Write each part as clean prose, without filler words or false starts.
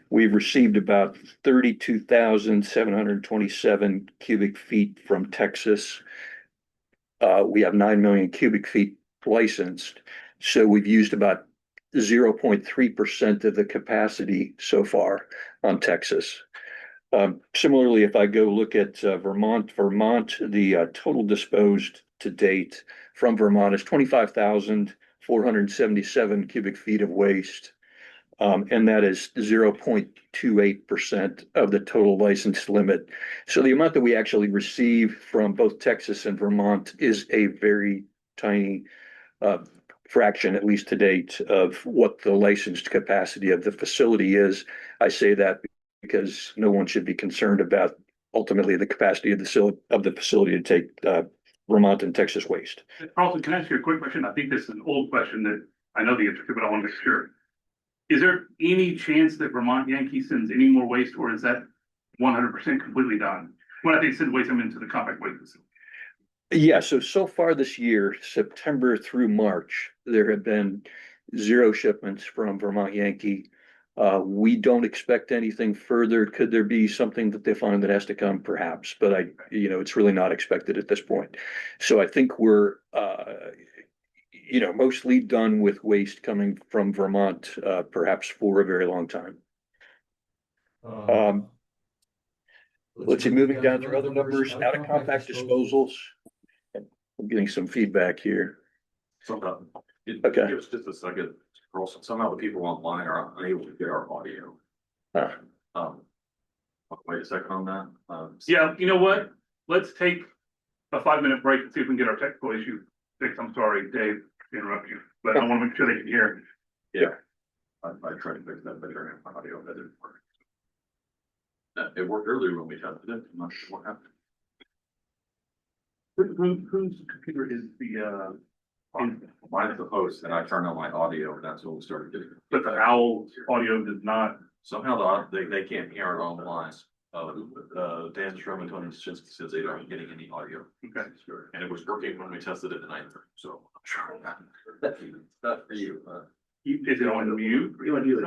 We've received about 32,727 cubic feet from Texas. We have 9 million cubic feet licensed. So we've used about 0.3% of the capacity so far on Texas. Similarly, if I go look at Vermont, the total disposed to date from Vermont is 25,477 cubic feet of waste. And that is 0.28% of the total license limit. So the amount that we actually receive from both Texas and Vermont is a very tiny fraction, at least to date, of what the licensed capacity of the facility is. I say that because no one should be concerned about ultimately the capacity of the facility to take Vermont and Texas waste. Carlton, can I ask you a quick question? I think this is an old question that I know the answer to, but I want to make sure. Is there any chance that Vermont Yankee sends any more waste, or is that 100% completely done? When I think send waste, I'm into the compact waste facility. Yeah, so far this year, September through March, there have been 0 shipments from Vermont Yankee. We don't expect anything further. Could there be something that they find that has to come? Perhaps, but it's really not expected at this point. So I think we're, mostly done with waste coming from Vermont, perhaps for a very long time. Let's see, moving down through other numbers, out of compact disposals. I'm getting some feedback here. Okay. Give us just a second. Somehow the people online are unable to get our audio. Wait a second on that. Yeah, you know what? Let's take a 5-minute break and see if we can get our technical issue fixed. I'm sorry, Dave, to interrupt you, but I want to make sure they can hear. Yeah, I tried to fix that, but my audio that didn't work. It worked earlier when we tested it. I'm not sure what happened. Whose computer is the Mine's the host, and I turned on my audio, and that's when we started getting it. but the owl audio does not. Somehow they can't hear it online. Dan Sherman, Tony Shinsky says they aren't getting any audio. Okay. And it was working when we tested it tonight, so I'm sure that's not for you. Is it on mute? You want to do it?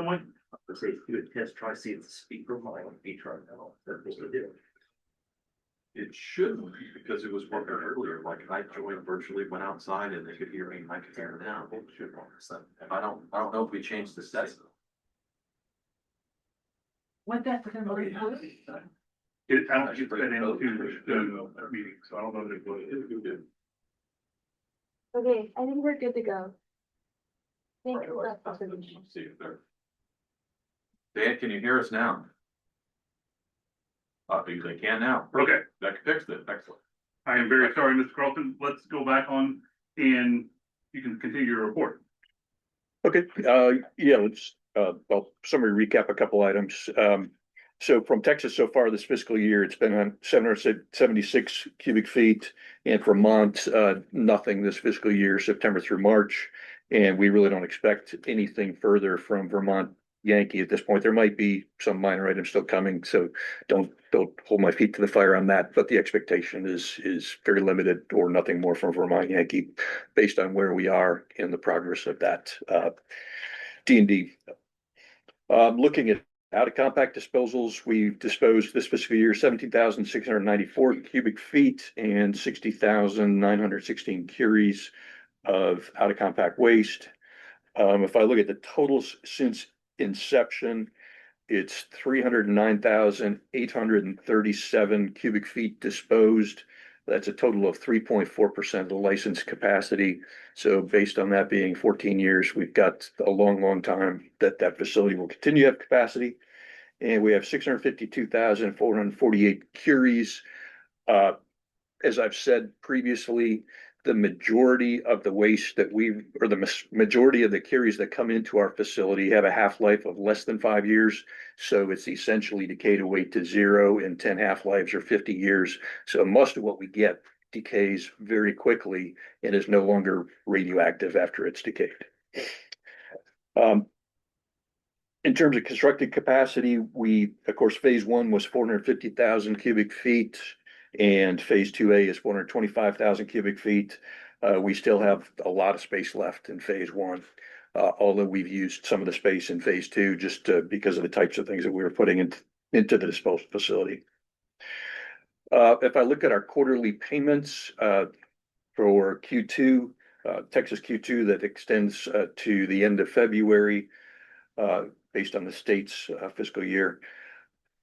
Let's say do a test, try to see if the speaker might be turned on. That's what they do. It shouldn't be because it was working earlier. Like I joined virtually, went outside, and they could hear me. And I could hear them now. It should work. I don't know if we changed the setting. What that for I don't get that into the meeting, so I don't know if it was. Okay, I think we're good to go. Thank you. See if they're. Dan, can you hear us now? They can now. Okay. That fixed it. Excellent. I am very sorry, Mr. Carlton. Let's go back on and you can continue your report. Okay, yeah, let's summary recap a couple items. So from Texas so far this fiscal year, it's been on 776 cubic feet, and Vermont, nothing this fiscal year, September through March. And we really don't expect anything further from Vermont Yankee at this point. There might be some minor items still coming, so don't hold my feet to the fire on that. But the expectation is very limited or nothing more from Vermont Yankee based on where we are in the progress of that D&D. Looking at out of compact disposals, we disposed this fiscal year 17,694 cubic feet and 60,916 curies of out of compact waste. If I look at the totals since inception, it's 309,837 cubic feet disposed. That's a total of 3.4% of the licensed capacity. So based on that being 14 years, we've got a long time that facility will continue to have capacity. And we have 652,448 curies. As I've said previously, the majority of the waste the majority of the curies that come into our facility have a half-life of less than 5 years. So it's essentially decayed away to 0 in 10 half-lives or 50 years. So most of what we get decays very quickly and is no longer radioactive after it's decayed. In terms of constructed capacity, of course, phase 1 was 450,000 cubic feet. And phase 2A is 425,000 cubic feet. We still have a lot of space left in phase 1. although we've used some of the space in phase two just because of the types of things that we were putting into the disposal facility. If I look at our quarterly payments for Q2, Texas Q2 that extends to the end of February, based on the state's fiscal year.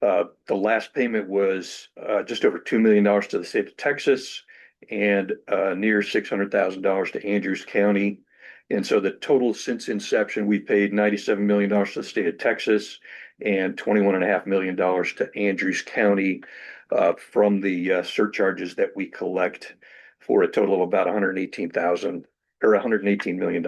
The last payment was just over $2 million to the state of Texas and near $600,000 to Andrews County. And so the total since inception, we paid $97 million to the state of Texas and $21.5 million to Andrews County from the surcharges that we collect, for a total of about $118,000 or $118 million.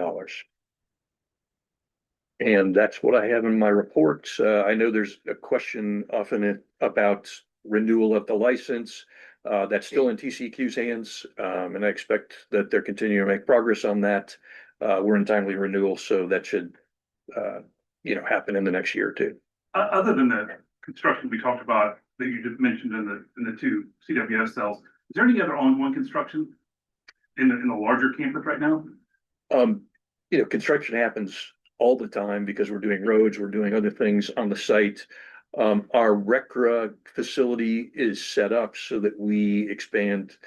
And that's what I have in my reports. I know there's a question often about renewal of the license. That's still in TCEQ's hands, and I expect that they're continuing to make progress on that. We're in timely renewal, so that should, happen in the next year or two. Other than the construction we talked about that you just mentioned in the two CWS cells, is there any other ongoing construction in the larger campus right now? Construction happens all the time because we're doing roads, we're doing other things on the site. Our RECRA facility is set up so that we expand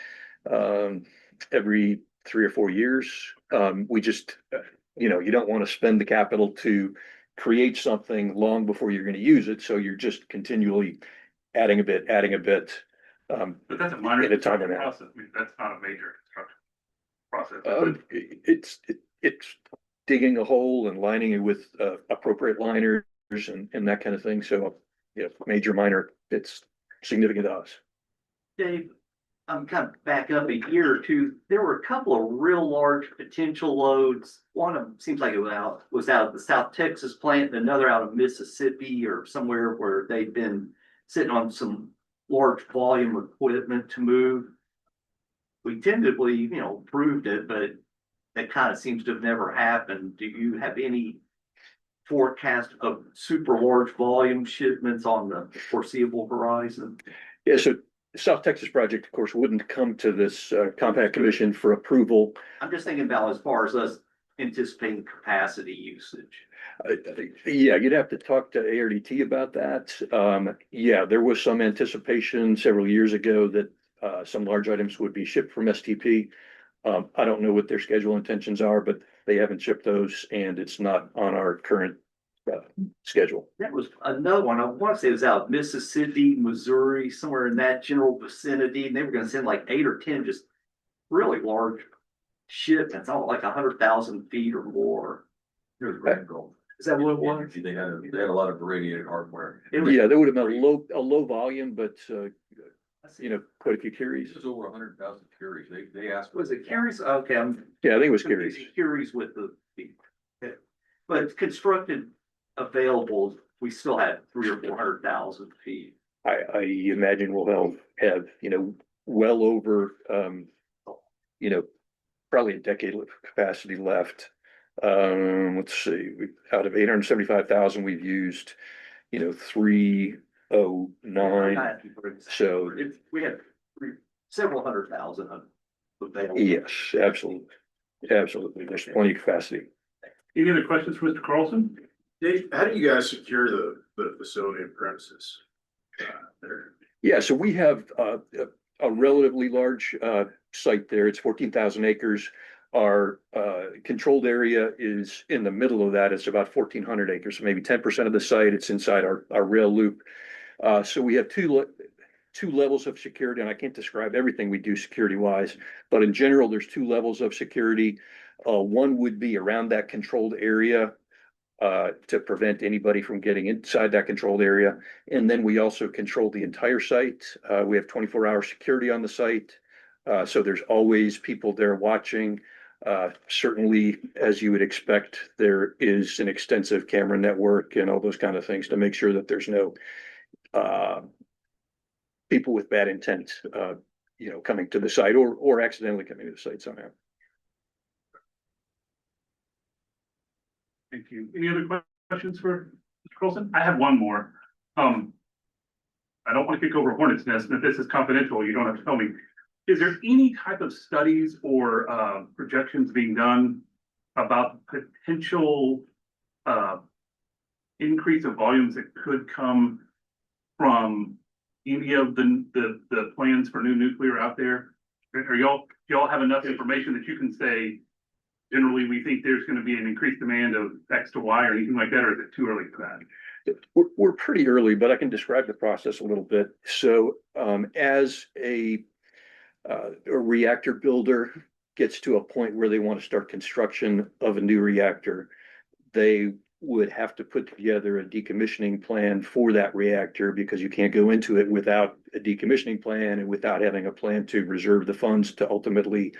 every 3 or 4 years. We just, you don't want to spend the capital to create something long before you're going to use it. So you're just continually adding a bit. But that's a minor in a time construction and a half. process. I mean, that's not a major construction process. It's digging a hole and lining it with appropriate liners and that kind of thing. So, major, minor, it's significant to us. Dave, I'm kind of back up a year or two. There were a couple of real large potential loads. One of them seems like it was out of the South Texas plant, and another out of Mississippi or somewhere where they'd been sitting on some large volume equipment to move. We tentatively, approved it, but that kind of seems to have never happened. Do you have any forecast of super large volume shipments on the foreseeable horizon? Yeah, so South Texas project, of course, wouldn't come to this compact commission for approval. I'm just thinking about as far as us anticipating capacity usage. Yeah, you'd have to talk to ARDT about that. Yeah, there was some anticipation several years ago that some large items would be shipped from STP. I don't know what their schedule intentions are, but they haven't shipped those, and it's not on our current schedule. That was another one. I want to say it was out of Mississippi, Missouri, somewhere in that general vicinity. And they were going to send like 8 or 10 just really large shipments, all like 100,000 feet or more. Here's Grand Gulf. Is that what it was? They had a lot of radiated hardware. Yeah, there would have been a low volume, but quite a few curies. This is over 100,000 curies. They asked. Was it curies? Okay, Yeah, I think it was curies. Curies with the, but constructed available, we still had 300,000 or 400,000 feet. I imagine we'll have well over probably a decade of capacity left. Let's see, out of 875,000, we've used 309. So we had several 100,000 available. yes, absolutely. There's plenty of capacity. Any other questions for Mr. Carlson? Dave, how do you guys secure the facility and premises there? Yeah, so we have a relatively large site there. It's 14,000 acres. Our controlled area is in the middle of that. It's about 1,400 acres, so maybe 10% of the site. It's inside our rail loop. So we have two levels of security, and I can't describe everything we do security-wise, but in general, there's 2 levels of security. One would be around that controlled area to prevent anybody from getting inside that controlled area. And then we also control the entire site. We have 24-hour security on the site. So there's always people there watching. Certainly, as you would expect, there is an extensive camera network and all those kind of things to make sure that there's no people with bad intent, coming to the site or accidentally coming to the site somehow. Thank you. Any other questions for Mr. Carlson? I have one more. I don't want to kick over a hornet's nest, and if this is confidential, you don't have to tell me. Is there any type of studies or projections being done about potential, increase of volumes that could come from any of the plans for new nuclear out there? Are y'all have enough information that you can say, generally, we think there's gonna be an increased demand of X to Y or anything like that, or is it too early for that? We're pretty early, but I can describe the process a little bit. So, as a reactor builder gets to a point where they want to start construction of a new reactor, they would have to put together a decommissioning plan for that reactor, because you can't go into it without a decommissioning plan and without having a plan to reserve the funds to ultimately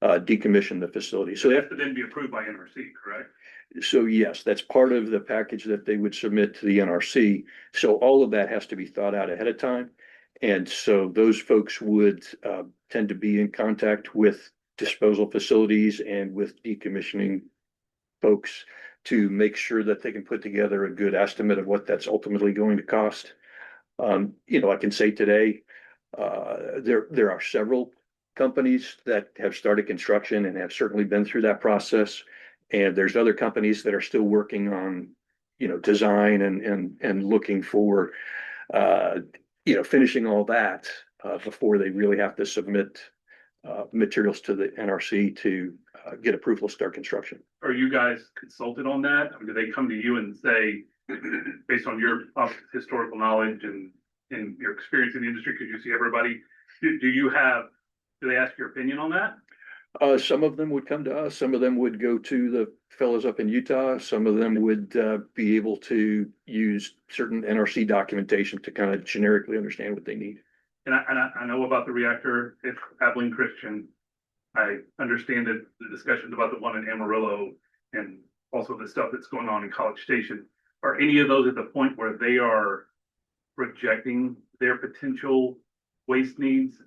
decommission the facility. So they have to then be approved by NRC, correct? So yes, that's part of the package that they would submit to the NRC. So all of that has to be thought out ahead of time. And so those folks would tend to be in contact with disposal facilities and with decommissioning folks to make sure that they can put together a good estimate of what that's ultimately going to cost. I can say today, there are several companies that have started construction and have certainly been through that process. And there's other companies that are still working on, design and looking for, finishing all that before they really have to submit materials to the NRC to get approval to start construction. Are you guys consulted on that? I mean, do they come to you and say, based on your historical knowledge and your experience in the industry, because you see everybody, do they ask your opinion on that? Some of them would come to us, some of them would go to the fellows up in Utah, some of them would be able to use certain NRC documentation to kind of generically understand what they need. And I know about the reactor at Abilene Christian. I understand that the discussions about the one in Amarillo and also the stuff that's going on in College Station. Are any of those at the point where they are projecting their potential waste needs?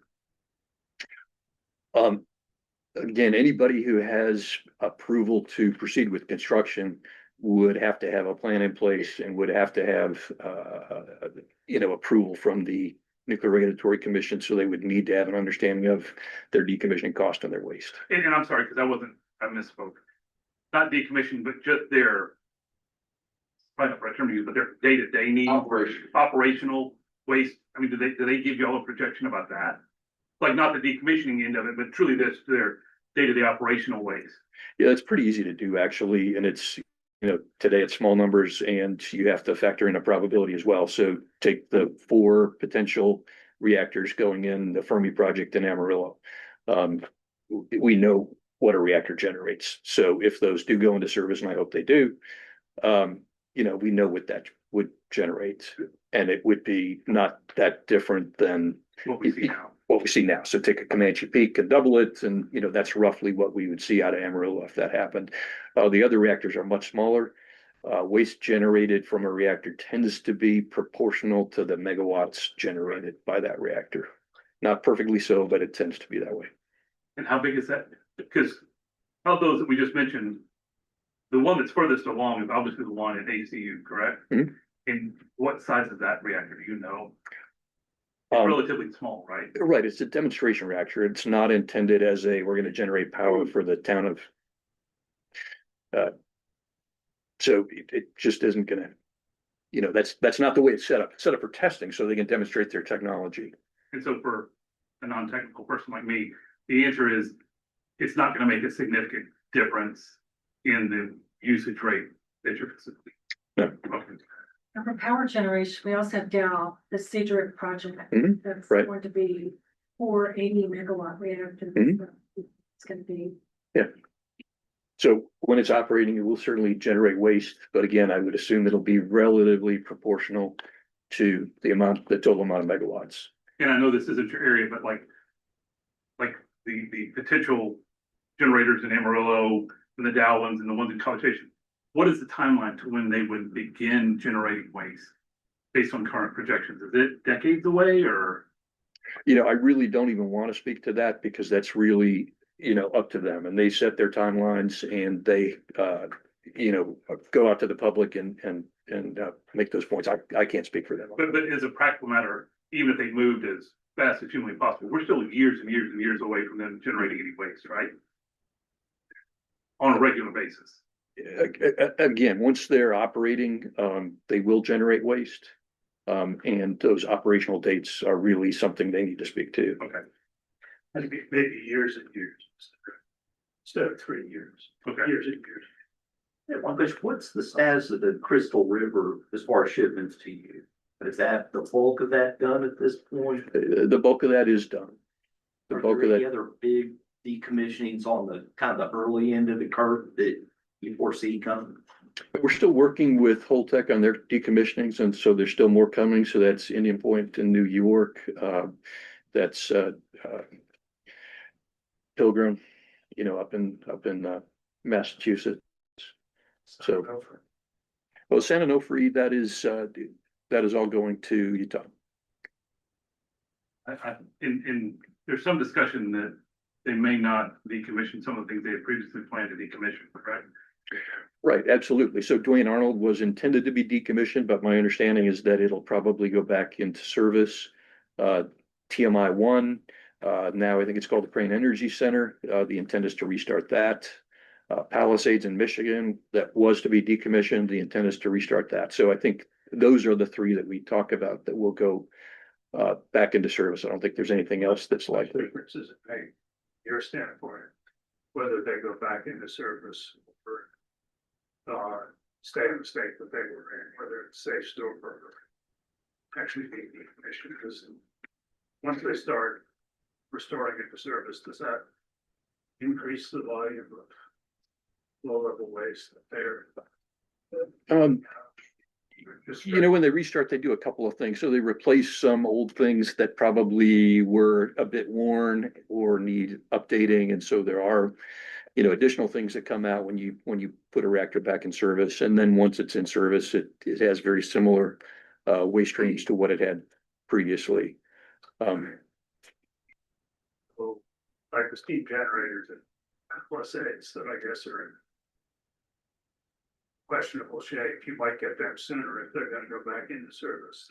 Again, anybody who has approval to proceed with construction would have to have a plan in place and would have to have, approval from the Nuclear Regulatory Commission. So they would need to have an understanding of their decommissioning cost and their waste. And I'm sorry, because I misspoke. Not decommissioning, but just their, probably not the right term to use, but their day-to-day needs. Operational waste. I mean, do they give y'all a projection about that? Like not the decommissioning end of it, but truly their day-to-day operational waste. Yeah, it's pretty easy to do actually. And it's, today it's small numbers and you have to factor in a probability as well. So take the 4 potential reactors going in the Fermi project in Amarillo. We know what a reactor generates. So if those do go into service, and I hope they do, we know what that would generate. And it would be not that different than What we see now. What we see now. So take a Comanche Peak and double it. And, that's roughly what we would see out of Amarillo if that happened. The other reactors are much smaller. Waste generated from a reactor tends to be proportional to the megawatts generated by that reactor. Not perfectly so, but it tends to be that way. And how big is that? Because of those that we just mentioned, the one that's furthest along is obviously the one at ACU, correct? Mm-hmm. And what size is that reactor? Do you know? It's relatively small, right? Right. It's a demonstration reactor. It's not intended as we're going to generate power for the town of. So it just isn't going to, that's not the way it's set up. It's set up for testing so they can demonstrate their technology. And so for a non-technical person like me, the answer is it's not going to make a significant difference in the usage rate that your facility. No. Okay. And for power generation, we also have Dow, the Cedric project. Mhm, That's right. going to be 480 megawatt reactor. Mhm. It's going to be. So when it's operating, it will certainly generate waste. But again, I would assume it'll be relatively proportional to the total amount of megawatts. And I know this isn't your area, but like the potential generators in Amarillo and the Dow ones and the ones in College Station, what is the timeline to when they would begin generating waste based on current projections? Is it decades away or? I really don't even want to speak to that because that's really, up to them, and they set their timelines and they, go out to the public and make those points. I can't speak for them. But as a practical matter, even if they moved as fast as humanly possible, we're still years and years and years away from them generating any waste, right? on a regular basis? Again, once they're operating, they will generate waste. And those operational dates are really something they need to speak to. Okay, Maybe years and years. Instead of 3 years. okay. Years and years. Yeah, one question, what's the status of the Crystal River as far as shipments to you? Is that the bulk of that done at this point? The bulk of that is done. The Are bulk there of any that, other big decommissionings on the kind of the early end of the curve that you foresee coming? we're still working with Holtec on their decommissionings, and so there's still more coming. So that's Indian Point in New York. That's Pilgrim, up in Massachusetts. So, well, San Onofre, that is all going to Utah. There's some discussion that they may not decommission some of the things they had previously planned to decommission, correct? Right, absolutely. So Dwayne Arnold was intended to be decommissioned, but my understanding is that it'll probably go back into service. TMI one, now I think it's called the Crane Energy Center. The intent is to restart that. Palisades in Michigan, that was to be decommissioned. The intent is to restart that. So I think those are the three that we talk about that will go back into service. I don't think there's anything else that's likely. Differences in pay, your standpoint, whether they go back into service or stay in the state that they were in, whether it's safe store or actually being decommissioned, because once they start restoring it to service, does that increase the volume of low-level waste that they're just When they restart, they do a couple of things. So they replace some old things that probably were a bit worn or need updating. And so there are, additional things that come out when you put a reactor back in service. And then once it's in service, it has very similar waste streams to what it had previously. well, like the steam generators and Palisades that I guess are in questionable shape, you might get them sooner if they're gonna go back into service.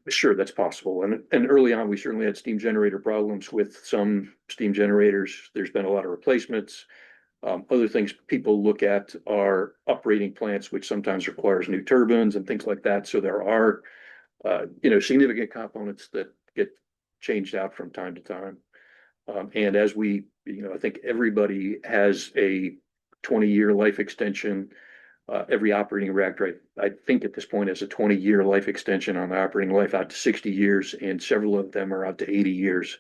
Sure, that's possible. And early on, we certainly had steam generator problems with some steam generators. There's been a lot of replacements. Other things people look at are uprating plants, which sometimes requires new turbines and things like that. So there are, significant components that get changed out from time to time. And as we, I think everybody has a 20-year life extension. Every operating reactor, I think at this point has a 20-year life extension on the operating life out to 60 years, and several of them are out to 80 years.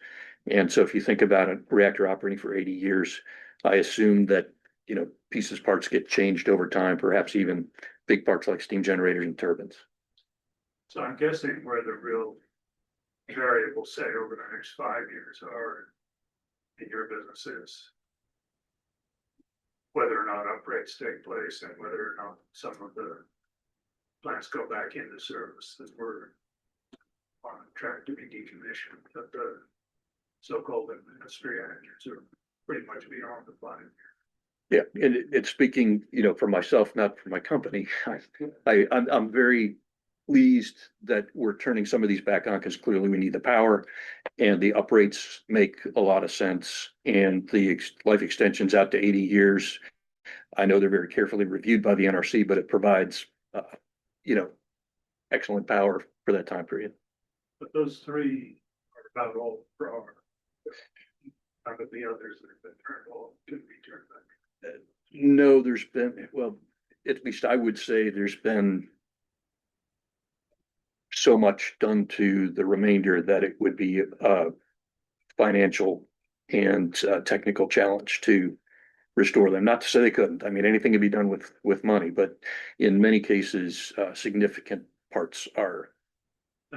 And so if you think about a reactor operating for 80 years, I assume that, pieces, parts get changed over time, perhaps even big parts like steam generators and turbines. So I'm guessing where the real variables, say, over the next 5 years are in your business is whether or not upgrades take place and whether or not some of the plants go back into service that were on track to be decommissioned, but the so-called industry actors are pretty much beyond the 5 year. Yeah, and it's speaking, for myself, not for my company. I'm very pleased that we're turning some of these back on because clearly we need the power, and the uprates make a lot of sense, and the life extensions out to 80 years. I know they're very carefully reviewed by the NRC, but it provides, excellent power for that time period. But those three are about all for our. Out of the others that have been turned off, can be turned back. No, there's been, well, at least I would say there's been so much done to the remainder that it would be a financial and technical challenge to restore them. Not to say they couldn't. I mean, anything can be done with money, but in many cases, significant parts are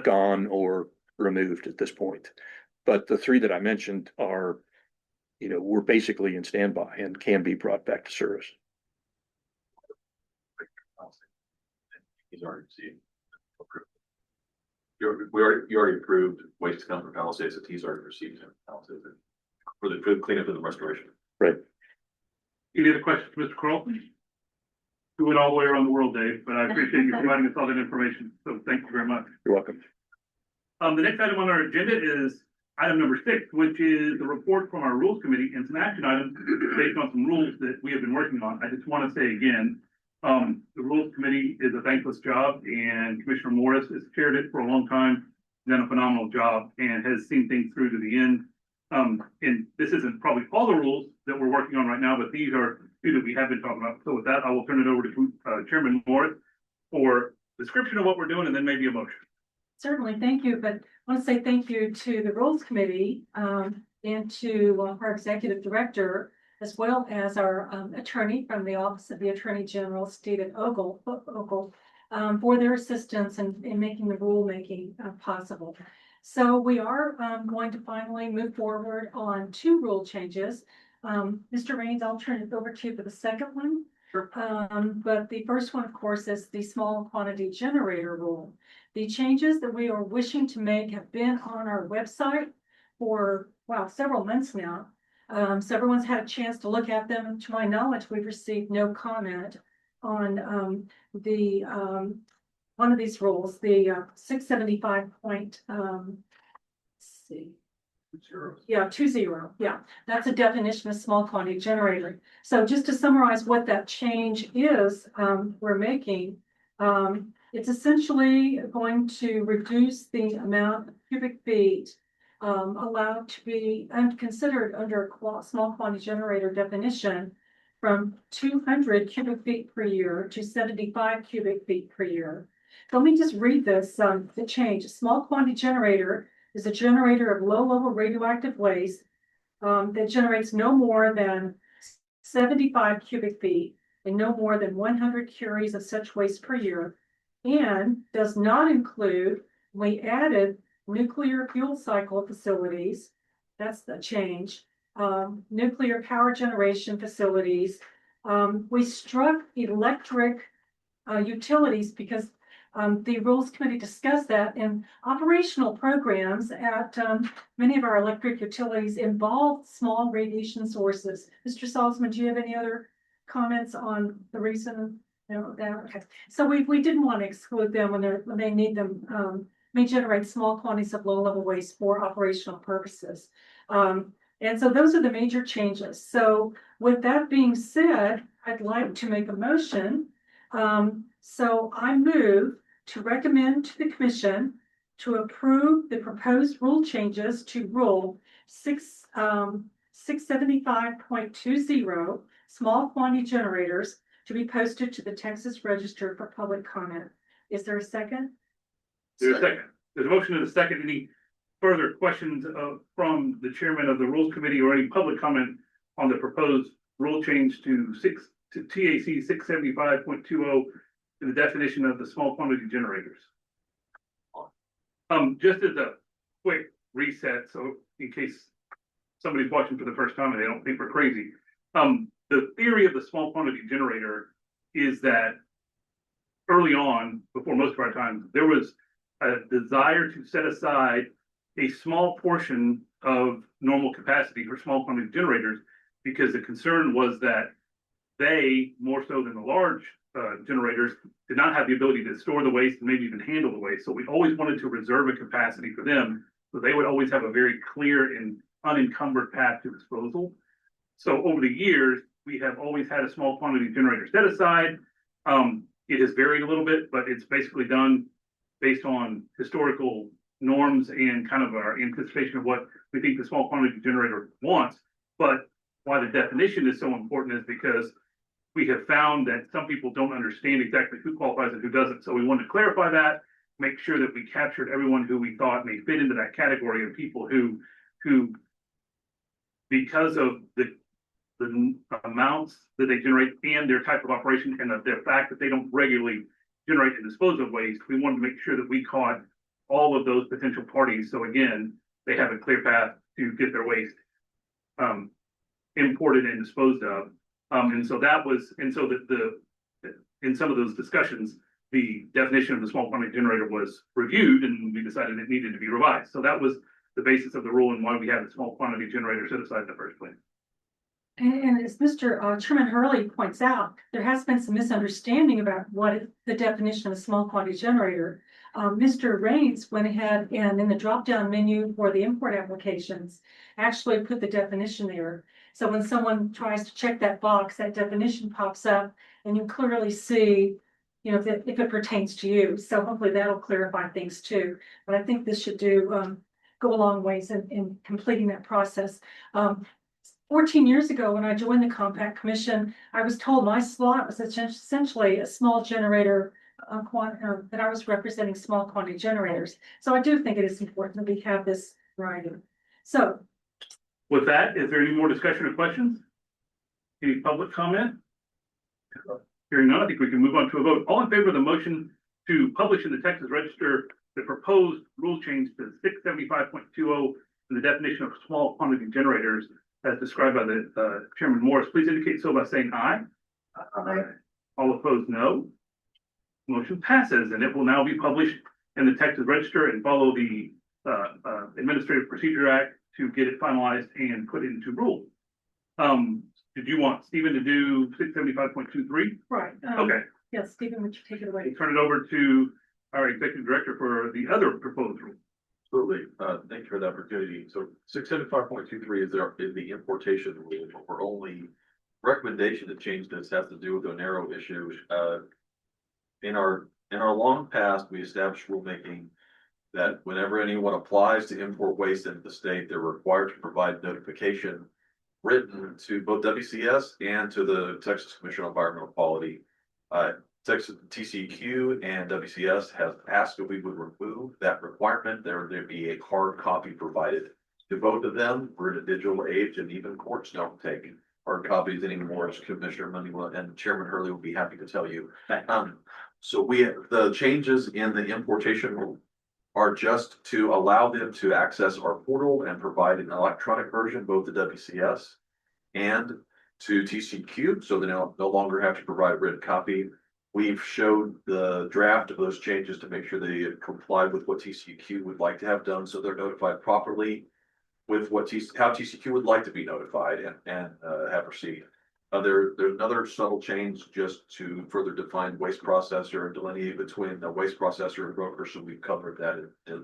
gone or removed at this point. But the three that I mentioned are, we're basically in standby and can be brought back to service. He's already received. You already approved waste to come from Palisades that he's already received him. Palisades for the cleanup and the restoration. Right. Any other questions, Mr. Kroll? We went all the way around the world, Dave, but I appreciate you providing us all that information. So thank you very much. You're welcome. The next item on our agenda is item number 6, which is the report from our rules committee and some action items based on some rules that we have been working on. I just want to say again, the rules committee is a thankless job, and Commissioner Morris has chaired it for a long time, done a phenomenal job, and has seen things through to the end. And this isn't probably all the rules that we're working on right now, but these are two that we have been talking about. So with that, I will turn it over to Chairman Morris for description of what we're doing and then maybe a motion. Certainly, thank you, but I want to say thank you to the Rules Committee, and to our Executive Director, as well as our attorney from the Office of the Attorney General, Stephen Ogle, for their assistance in making the rulemaking possible. So we are going to finally move forward on 2 rule changes. Mr. Raines, I'll turn it over to you for the second one. Sure. But the first one, of course, is the small quantity generator rule. The changes that we are wishing to make have been on our website for, wow, several months now. So everyone's had a chance to look at them. To my knowledge, we've received no comment on one of these rules, the 675 point, see. 20, yeah, that's a definition of small quantity generator. So just to summarize what that change is, we're making, it's essentially going to reduce the amount of cubic feet allowed to be considered under a small quantity generator definition from 200 cubic feet per year to 75 cubic feet per year. So let me just read this, the change. A small quantity generator is a generator of low-level radioactive waste that generates no more than 75 cubic feet and no more than 100 curies of such waste per year, and does not include, we added nuclear fuel cycle facilities, that's the change, nuclear power generation facilities. We struck electric utilities because the Rules Committee discussed that, and operational programs at many of our electric utilities involve small radiation sources. Mr. Salzman, do you have any other comments on the reason? No, that, okay. So we didn't want to exclude them when they need them, may generate small quantities of low-level waste for operational purposes. And so those are the major changes. So with that being said, I'd like to make a motion. So I move to recommend to the Commission to approve the proposed rule changes to Rule 675.20, small quantity generators, to be posted to the Texas Register for public comment. Is there a second? There's a second. There's a motion and a second. Any further questions from the chairman of the Rules Committee or any public comment on the proposed rule change to TAC 675.20, in the definition of the small quantity generators? Just as a quick reset, so in case somebody's watching for the first time and they don't think we're crazy, the theory of the small quantity generator is that early on, before most of our time, there was a desire to set aside a small portion of normal capacity for small quantity generators, because the concern was that they, more so than the large generators, did not have the ability to store the waste and maybe even handle the waste. So we always wanted to reserve a capacity for them, so they would always have a very clear and unencumbered path to disposal. So over the years, we have always had a small quantity generator set aside. It has varied a little bit, but it's basically done based on historical norms and kind of our anticipation of what we think the small quantity generator wants. But why the definition is so important is because we have found that some people don't understand exactly who qualifies and who doesn't. So we wanted to clarify that, make sure that we captured everyone who we thought may fit into that category of people who because of the amounts that they generate and their type of operation and the fact that they don't regularly generate and dispose of waste, we wanted to make sure that we caught all of those potential parties. So again, they have a clear path to get their waste imported and disposed of. And so that was, and so that in some of those discussions, the definition of the small quantity generator was reviewed, and we decided it needed to be revised. So that was the basis of the rule and why we had the small quantity generator set aside in the first place. And as Mr. Chairman Hurley points out, there has been some misunderstanding about what the definition of a small quantity generator. Mr. Raines went ahead and in the drop-down menu for the import applications, actually put the definition there. So when someone tries to check that box, that definition pops up and you clearly see, you know, if it pertains to you. So hopefully that'll clarify things too. But I think this should go a long ways in completing that process. 14 years ago, when I joined the Compact Commission, I was told my slot was essentially a small generator that I was representing small quantity generators. So I do think it is important that we have this variety. So With that, is there any more discussion or questions? Any public comment? Hearing none, I think we can move on to a vote. All in favor of the motion to publish in the Texas Register the proposed rule change to 675.20 in the definition of small quantity generators as described by the Chairman Morris, please indicate so by saying aye. Aye. All opposed, no. Motion passes, and it will now be published in the Texas Register and follow the Administrative Procedure Act to get it finalized and put into rule. Did you want Stephen to do 675.23? right. Okay, Yes, Stephen, would you take it away? we'll turn it over to our Executive Director for the other proposed rule. Absolutely. Thank you for the opportunity. So 675.23 is the importation rule, but our only recommendation to change this has to do with a narrow issue. In our long past, we established rulemaking that whenever anyone applies to import waste into the state, they're required to provide notification written to both WCS and to the Texas Commission on Environmental Quality. Texas TCEQ and WCS has asked if we would remove that requirement. There'd be a hard copy provided to both of them. We're in a digital age, and even courts don't take hard copies anymore, as Commissioner Moneyla and Chairman Hurley will be happy to tell you. So the changes in the importation rule are just to allow them to access our portal and provide an electronic version, both to WCS and to TCEQ, so they no longer have to provide a written copy. We've showed the draft of those changes to make sure they comply with what TCEQ would like to have done, so they're notified properly with how TCEQ would like to be notified and have received. There's another subtle change just to further define waste processor and delineate between the waste processor and broker, so we've covered that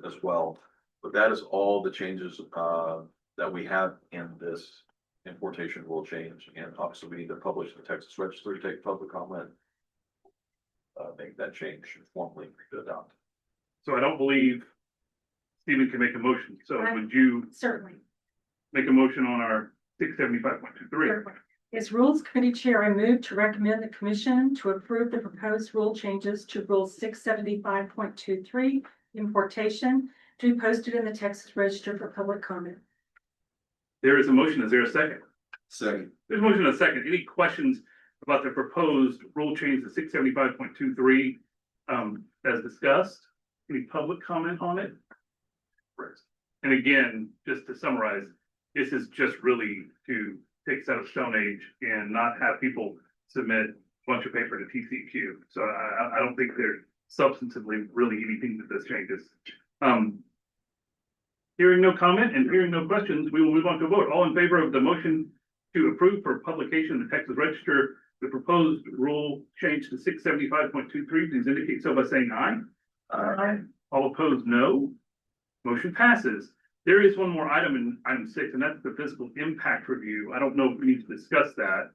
as well. But that is all the changes that we have in this importation rule change, and obviously we need to publish the Texas Register to take public comment. Make that change formally to adopt. So I don't believe Stephen can make a motion. So Right. would you Certainly. make a motion on our 675.23? As Rules Committee Chair, I move to recommend the Commission to approve the proposed rule changes to Rule 675.23 importation to be posted in the Texas Register for public comment. There is a motion. Is there a second? Second. There's a motion and a second. Any questions about the proposed rule change to 675.23 as discussed? Any public comment on it? And again, just to summarize, this is just really to take us out of Stone Age and not have people submit a bunch of paper to TCEQ. So I don't think there's substantively really anything that this changes. Hearing no comment and hearing no questions, we will move on to a vote. All in favor of the motion to approve for publication in the Texas Register the proposed rule change to 675.23, please indicate so by saying aye. Aye. All opposed, no. Motion passes. There is one more item in item 6, and that's the physical impact review. I don't know if we need to discuss that.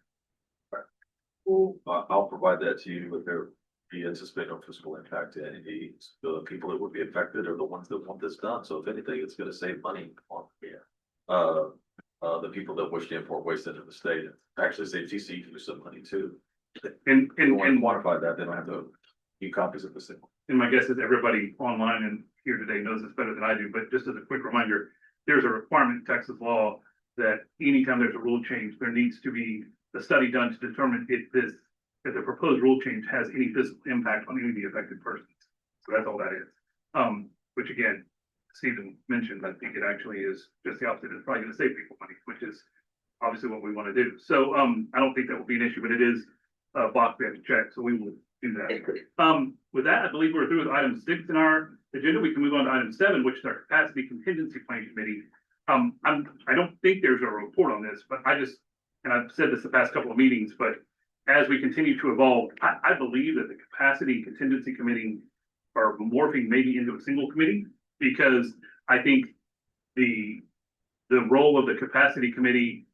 I'll provide that to you, but there be anticipate no fiscal impact to any the people that would be affected are the ones that want this done. So if anything, it's going to save money on the people that wish to import waste into the state. Actually save TCEQ some money too. And Quantify that, they don't have to keep copies of the same. And my guess is everybody online and here today knows this better than I do, but just as a quick reminder, there's a requirement in Texas law that anytime there's a rule change, there needs to be a study done to determine if the proposed rule change has any physical impact on any of the affected persons. So that's all that is. Which again, Stephen mentioned, I think it actually is just the opposite. It's probably going to save people money, which is obviously what we want to do. So I don't think that will be an issue, but it is a box we have to check. So we will do that. With that, I believe we're through with item 6 in our agenda. We can move on to item 7, which is our capacity contingency plan committee. I don't think there's a report on this, but I just and I've said this the past couple of meetings, but as we continue to evolve, I believe that the capacity contingency committee are morphing maybe into a single committee, because I think the role of the capacity committee,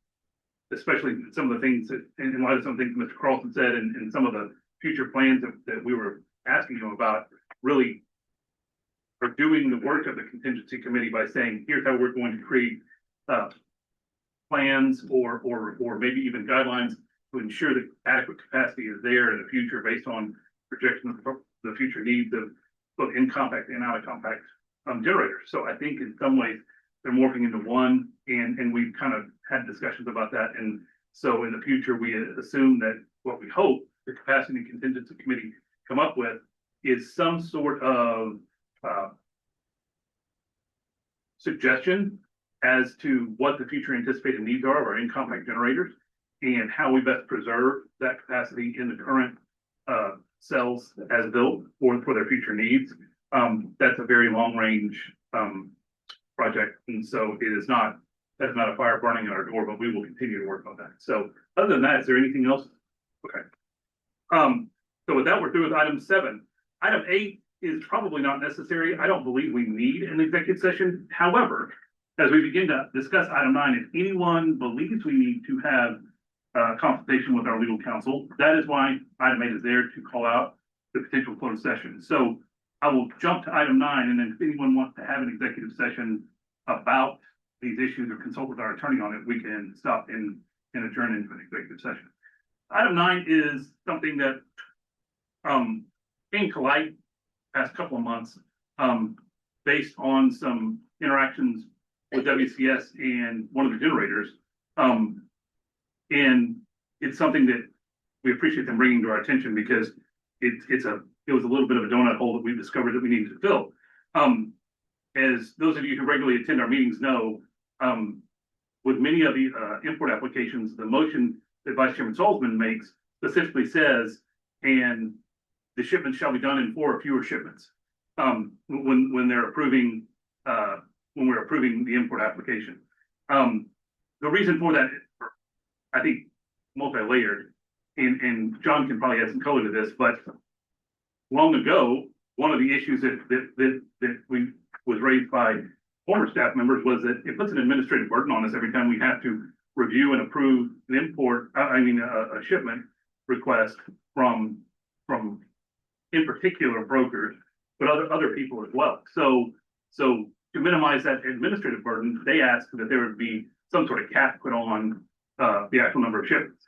especially some of the things that, in light of some things Mr. Carlson said, and some of the future plans that we were asking him about, really are doing the work of the contingency committee by saying, here's how we're going to create plans or maybe even guidelines to ensure that adequate capacity is there in the future based on projections of the future needs of both in compact and out of compact generators. So I think in some ways they're morphing into one, and we've kind of had discussions about that. And so in the future, we assume that what we hope the capacity and contingency committee come up with is some sort of suggestion as to what the future anticipated needs are of our in compact generators and how we best preserve that capacity in the current cells as built for their future needs. That's a very long range project, and so that's not a fire burning at our door, but we will continue to work on that. So other than that, is there anything else? Okay. So with that, we're through with item 7. Item 8 is probably not necessary. I don't believe we need an executive session. However, as we begin to discuss item 9, if anyone believes we need to have a consultation with our legal counsel, that is why item 8 is there, to call out the potential closed session. So I will jump to item 9, and then if anyone wants to have an executive session about these issues or consult with our attorney on it, we can stop and adjourn into an executive session. Item 9 is something that came to light past couple of months based on some interactions with WCS and one of the generators. And it's something that we appreciate them bringing to our attention, because it was a little bit of a donut hole that we discovered that we needed to fill. As those of you who regularly attend our meetings know, with many of the import applications, the motion that Vice Chairman Salzman makes specifically says, and the shipments shall be done in 4 or fewer shipments when they're approving when we're approving the import application. The reason for that, I think, multi-layered, and John can probably add some color to this, but long ago, one of the issues that was raised by former staff members was that it puts an administrative burden on us every time we have to review and approve an import, a shipment request from in particular brokers, but other people as well. So to minimize that administrative burden, they asked that there would be some sort of cap put on the actual number of shipments.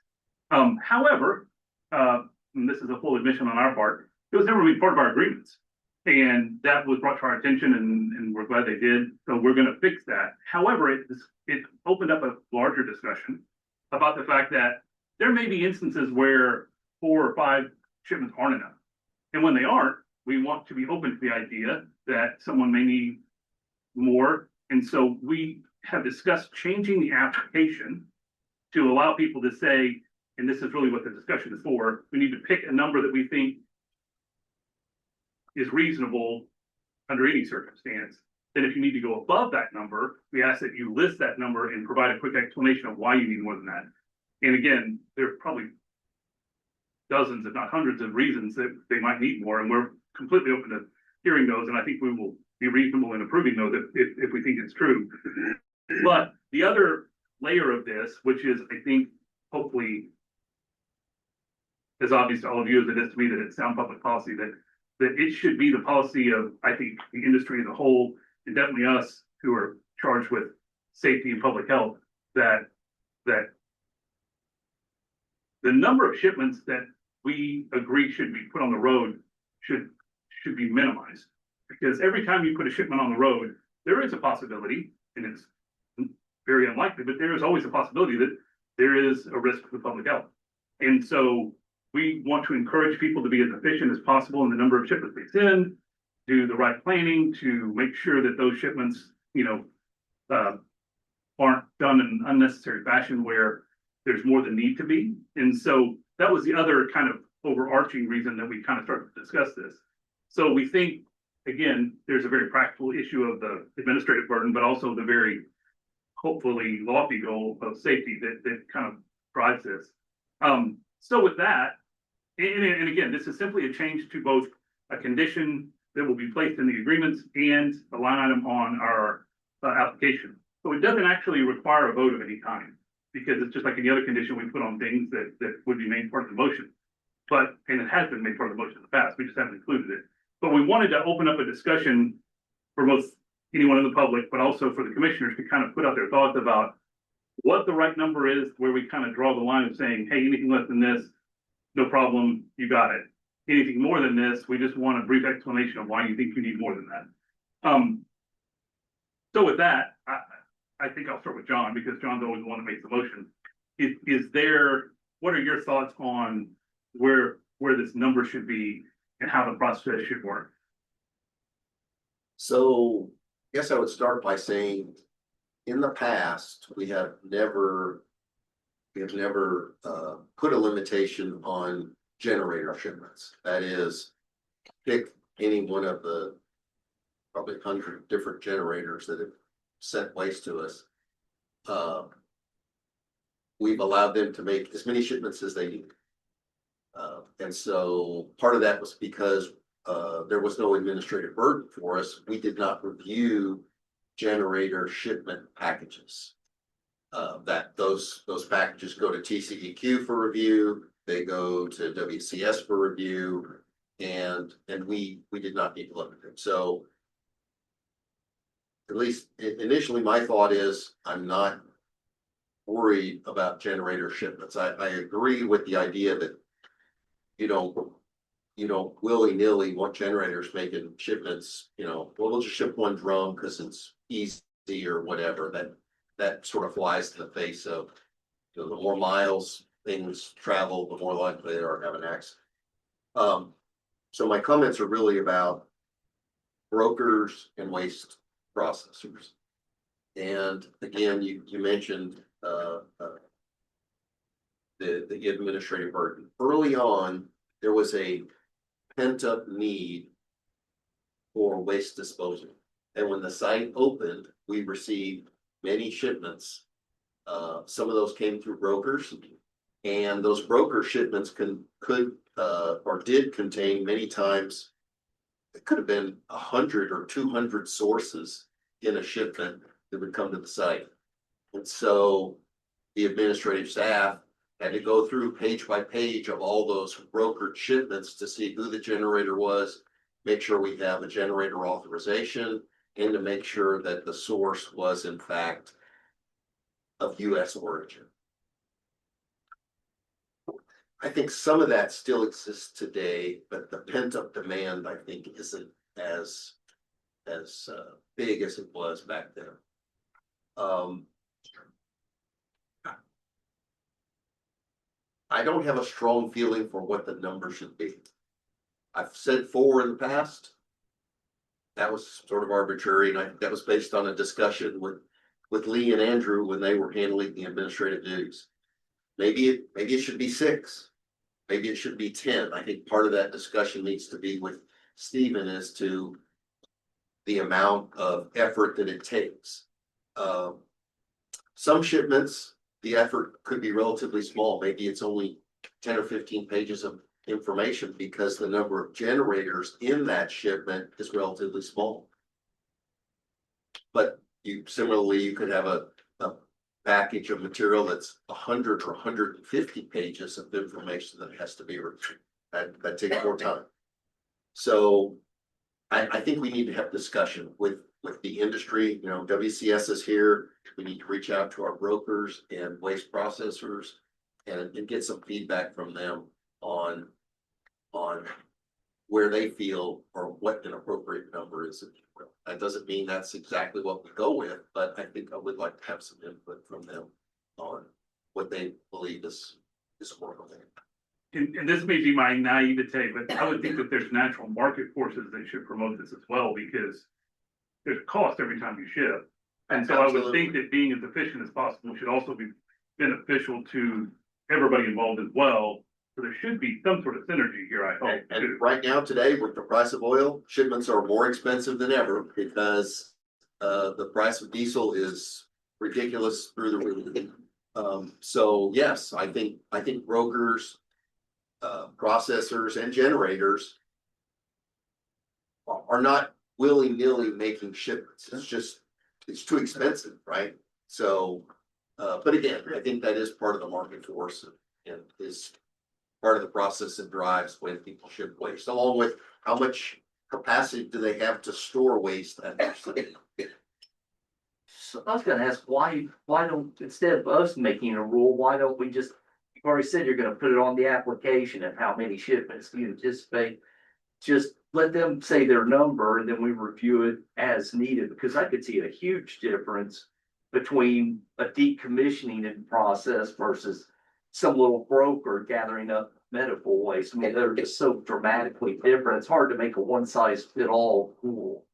However, and this is a full admission on our part, it was never really part of our agreements. And that was brought to our attention, and we're glad they did. So we're going to fix that. However, it opened up a larger discussion about the fact that there may be instances where 4 or 5 shipments aren't enough. And when they aren't, we want to be open to the idea that someone may need more. And so we have discussed changing the application to allow people to say, and this is really what the discussion is for, we need to pick a number that we think is reasonable under any circumstance. Then if you need to go above that number, we ask that you list that number and provide a quick explanation of why you need more than that. And again, there's probably dozens, if not hundreds, of reasons that they might need more, and we're completely open to hearing those, and I think we will be reasonable in approving those if we think it's true. But the other layer of this, which is, I think, hopefully as obvious to all of you as it is to me, that it's sound public policy, that it should be the policy of, I think, the industry as a whole, and definitely us who are charged with safety and public health, that the number of shipments that we agree should be put on the road should be minimized. Because every time you put a shipment on the road, there is a possibility, and it's very unlikely, but there is always a possibility that there is a risk to the public health. And so we want to encourage people to be as efficient as possible in the number of shipments they send, do the right planning to make sure that those shipments, aren't done in an unnecessary fashion where there's more than need to be. And so that was the other kind of overarching reason that we kind of started to discuss this. So we think, again, there's a very practical issue of the administrative burden, but also the very hopefully lofty goal of safety that kind of drives this. So with that, and again, this is simply a change to both a condition that will be placed in the agreements and a line item on our application. So it doesn't actually require a vote of any kind, because it's just like any other condition we put on things that would be made part of the motion. But, and it has been made part of the motion in the past, we just haven't included it. But we wanted to open up a discussion for both anyone in the public, but also for the commissioners to kind of put out their thoughts about what the right number is, where we kind of draw the line of saying, hey, anything less than this, no problem, you got it. Anything more than this, we just want a brief explanation of why you think you need more than that. So with that, I think I'll start with John, because John's always the one that makes the motion. What are your thoughts on where this number should be and how the process should work? So I guess I would start by saying, in the past, we have never put a limitation on generator shipments. That is, pick any one of the probably 100 different generators that have sent waste to us. We've allowed them to make as many shipments as they need. And so part of that was because there was no administrative burden for us. We did not review generator shipment packages. That those packages go to TCEQ for review. They go to WCS for review, and we did not need to look at them. So at least initially, my thought is I'm not worried about generator shipments. I agree with the idea that you don't willy-nilly want generators making shipments, well, we'll just ship one drum because it's easy or whatever. That sort of flies in the face of the more miles things travel, the more likely they are to have an accident. So my comments are really about brokers and waste processors. And again, you mentioned the administrative burden. Early on, there was a pent-up need for waste disposal. And when the site opened, we received many shipments. Some of those came through brokers, and those broker shipments could or did contain many times, it could have been 100 or 200 sources in a shipment that would come to the site. And so the administrative staff had to go through page by page of all those brokered shipments to see who the generator was, make sure we have a generator authorization, and to make sure that the source was in fact of US origin. I think some of that still exists today, but the pent-up demand, I think, isn't as big as it was back then. I don't have a strong feeling for what the number should be. I've said 4 in the past. That was sort of arbitrary, and I think that was based on a discussion with Lee and Andrew when they were handling the administrative duties. Maybe it should be 6. Maybe it should be 10. I think part of that discussion needs to be with Stephen as to the amount of effort that it takes. Some shipments, the effort could be relatively small. Maybe it's only 10 or 15 pages of information because the number of generators in that shipment is relatively small. But similarly, you could have a package of material that's 100 or 150 pages of information that has to be retrieved. That takes more time. So I think we need to have discussion with the industry. WCS is here. We need to reach out to our brokers and waste processors and get some feedback from them on where they feel or what an appropriate number is. That doesn't mean that's exactly what we go with, but I think I would like to have some input from them on what they believe is workable. And this may be my naivete, but I would think that there's natural market forces that should promote this as well, because there's a cost every time you ship. And so I would think that being as efficient as possible should also be beneficial to everybody involved as well. So there should be some sort of synergy here, I hope. And right now, today, with the price of oil, shipments are more expensive than ever because the price of diesel is ridiculous through the roof. So yes, I think brokers, processors and generators are not willy-nilly making shipments. It's just, it's too expensive, right? So, but again, I think that is part of the market force and is part of the process that drives when people ship waste, along with how much capacity do they have to store waste at their site. So I was gonna ask, why don't, instead of us making a rule, why don't we just, you've already said you're gonna put it on the application and how many shipments you anticipate. Just let them say their number and then we review it as needed, because I could see a huge difference between a decommissioning in process versus some little broker gathering up medical waste. I mean, they're just so dramatically different. It's hard to make a one size fit all rule.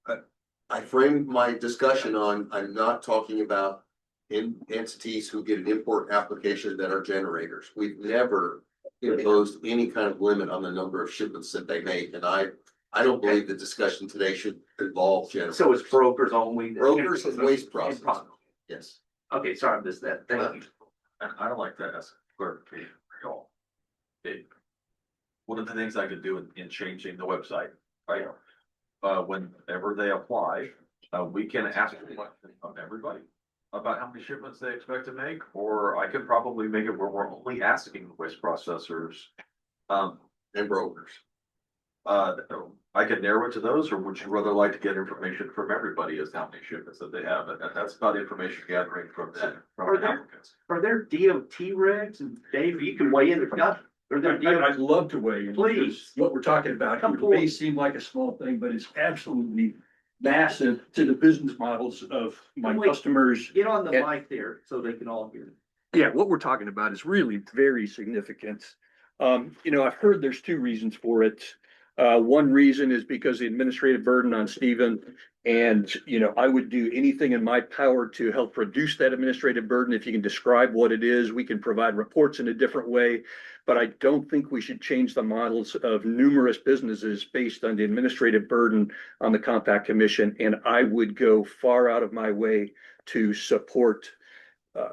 I framed my discussion on, I'm not talking about entities who get an import application that are generators. We've never imposed any kind of limit on the number of shipments that they make, and I don't believe the discussion today should involve generators. So it's brokers only. Brokers and waste processors. Yes. Okay, sorry, I missed that. Thank you. I'd like to ask clarification for y'all. Okay. One of the things I could do in changing the website, right? Whenever they apply, we can ask a question of everybody about how many shipments they expect to make, or I could probably make it where we're only asking waste processors, And brokers. I could narrow it to those, or would you rather like to get information from everybody as how many shipments that they have? And that's about information gathering from them, from the applicants. Are there DOT regs? And Dave, you can weigh in if not. Are there DOT? I'd love to weigh in. Please. What we're talking about, Come it forward. may seem like a small thing, but it's absolutely massive to the business models of my Wait. customers. Get on the And- mic there so they can all hear. Yeah, what we're talking about is really very significant. I've heard there's two reasons for it. One reason is because the administrative burden on Stephen. And, I would do anything in my power to help reduce that administrative burden. If you can describe what it is, we can provide reports in a different way. But I don't think we should change the models of numerous businesses based on the administrative burden on the Compact Commission. And I would go far out of my way to support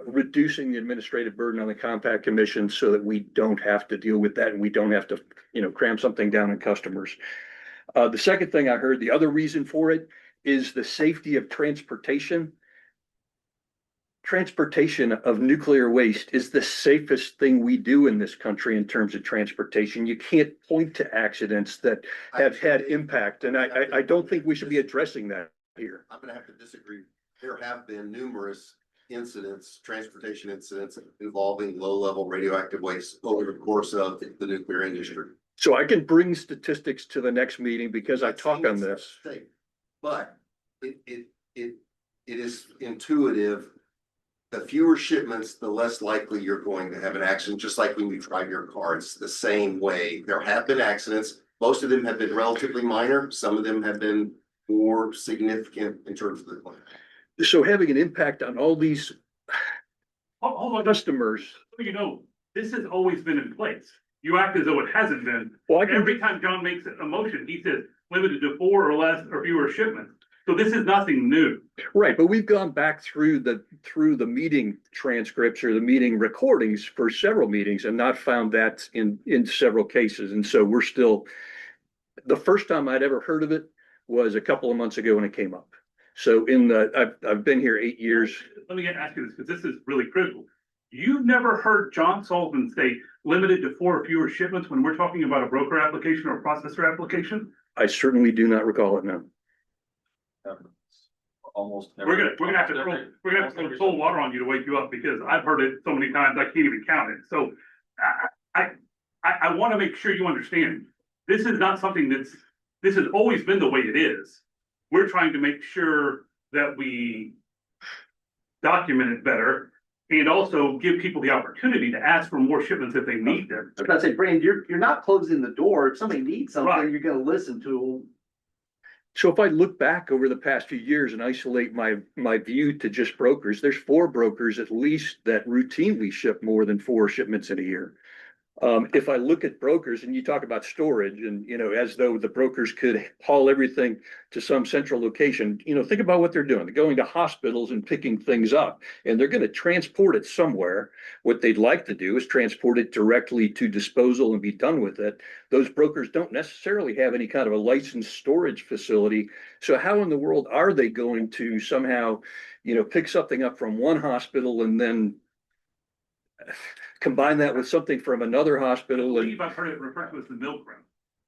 reducing the administrative burden on the Compact Commission so that we don't have to deal with that and we don't have to, cram something down on customers. The second thing I heard, the other reason for it is the safety of transportation. Transportation of nuclear waste is the safest thing we do in this country in terms of transportation. You can't point to accidents that have had impact, and I don't think we should be addressing that here. I'm gonna have to disagree. There have been numerous incidents, transportation incidents involving low-level radioactive waste over the course of the nuclear industry. So I can bring statistics to the next meeting because I talk on this. But it is intuitive. The fewer shipments, the less likely you're going to have an accident, just like when you drive your car. It's the same way. There have been accidents. Most of them have been relatively minor. Some of them have been more significant in terms of the claim. So having an impact on all these Hold on, customers. this has always been in place. You act as though it hasn't been. Well, I can, Every time John makes a motion, he says limited to 4 or less or fewer shipments. So this is nothing new. right, but we've gone back through the meeting transcripts or the meeting recordings for several meetings and not found that in several cases. And so we're still, the first time I'd ever heard of it was a couple of months ago when it came up. So I've been here 8 years. Let me ask you this, because this is really critical. You've never heard John Sullivan say limited to 4 or fewer shipments when we're talking about a broker application or a processor application? I certainly do not recall it now. Almost. We're gonna have to throw cold water on you to wake you up, because I've heard it so many times I can't even count it. So I want to make sure you understand, this is not something this has always been the way it is. We're trying to make sure that we document it better and also give people the opportunity to ask for more shipments if they need them. I was about to say, Brandon, you're not closing the door. If somebody needs Right. something, you're gonna listen to them. So if I look back over the past few years and isolate my view to just brokers, there's 4 brokers at least that routinely ship more than 4 shipments in a year. If I look at brokers and you talk about storage and, as though the brokers could haul everything to some central location, think about what they're doing. They're going to hospitals and picking things up and they're going to transport it somewhere. What they'd like to do is transport it directly to disposal and be done with it. Those brokers don't necessarily have any kind of a licensed storage facility. So how in the world are they going to somehow, pick something up from one hospital and then combine that with something from another I hospital? believe And I've heard it referred to as the milk run.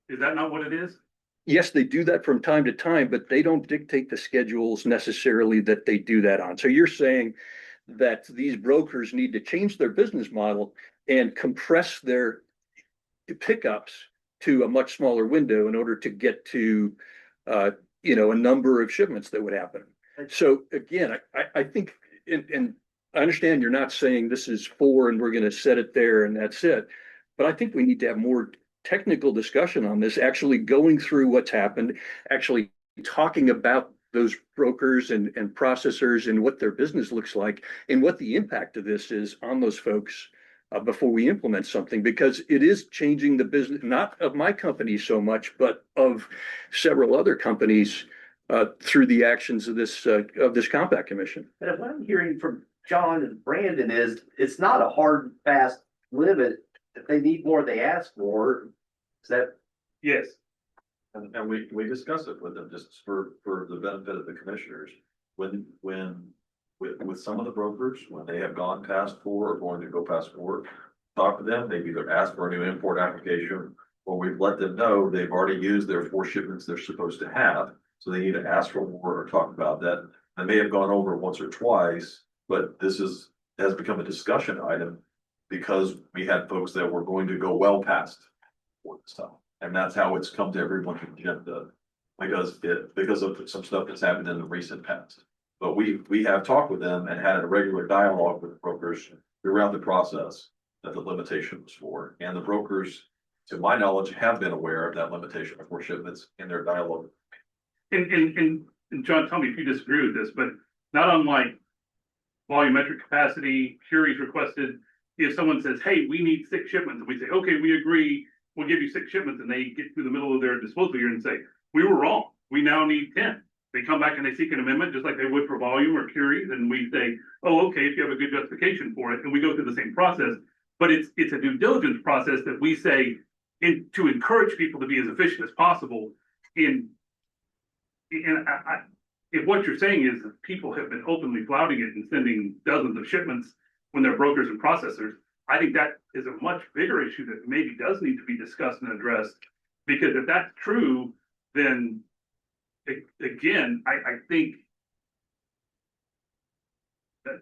Is that not what it is? yes, they do that from time to time, but they don't dictate the schedules necessarily that they do that on. So you're saying that these brokers need to change their business model and compress their pickups to a much smaller window in order to get to, a number of shipments that would happen. So again, I think, and I understand you're not saying this is 4 and we're going to set it there and that's it. But I think we need to have more technical discussion on this, actually going through what's happened, actually talking about those brokers and processors and what their business looks like and what the impact of this is on those folks before we implement something, because it is changing the business, not of my company so much, but of several other companies through the actions of this compact commission. And what I'm hearing from John and Brandon is, it's not a hard, fast limit. If they need more, they ask for. Is that? Yes. And we discuss it with them just for the benefit of the commissioners. With some of the brokers, when they have gone past 4 or going to go past 4, talk to them, they've either asked for a new import application or we've let them know they've already used their 4 shipments they're supposed to have. So they need to ask for more or talk about that. They may have gone over once or twice, but this has become a discussion item because we had folks that were going to go well past for the stuff. And that's how it's come to everyone's agenda because of some stuff that's happened in the recent past. But we have talked with them and had a regular dialogue with brokers throughout the process that the limitation was for. And the brokers, to my knowledge, have been aware of that limitation for shipments in their dialogue. And John, tell me if you disagree with this, but not unlike volumetric capacity, Curie's requested, if someone says, hey, we need 6 shipments, and we say, okay, we agree, we'll give you 6 shipments, and they get through the middle of their disposal year and say, we were wrong, we now need 10. They come back and they seek an amendment, just like they would for volume or Curie's, and we say, oh, okay, if you have a good justification for it, and we go through the same process. But it's a due diligence process that we say to encourage people to be as efficient as possible. If what you're saying is that people have been openly flouting it and sending dozens of shipments when they're brokers and processors, I think that is a much bigger issue that maybe does need to be discussed and addressed. Because if that's true, then again, I think that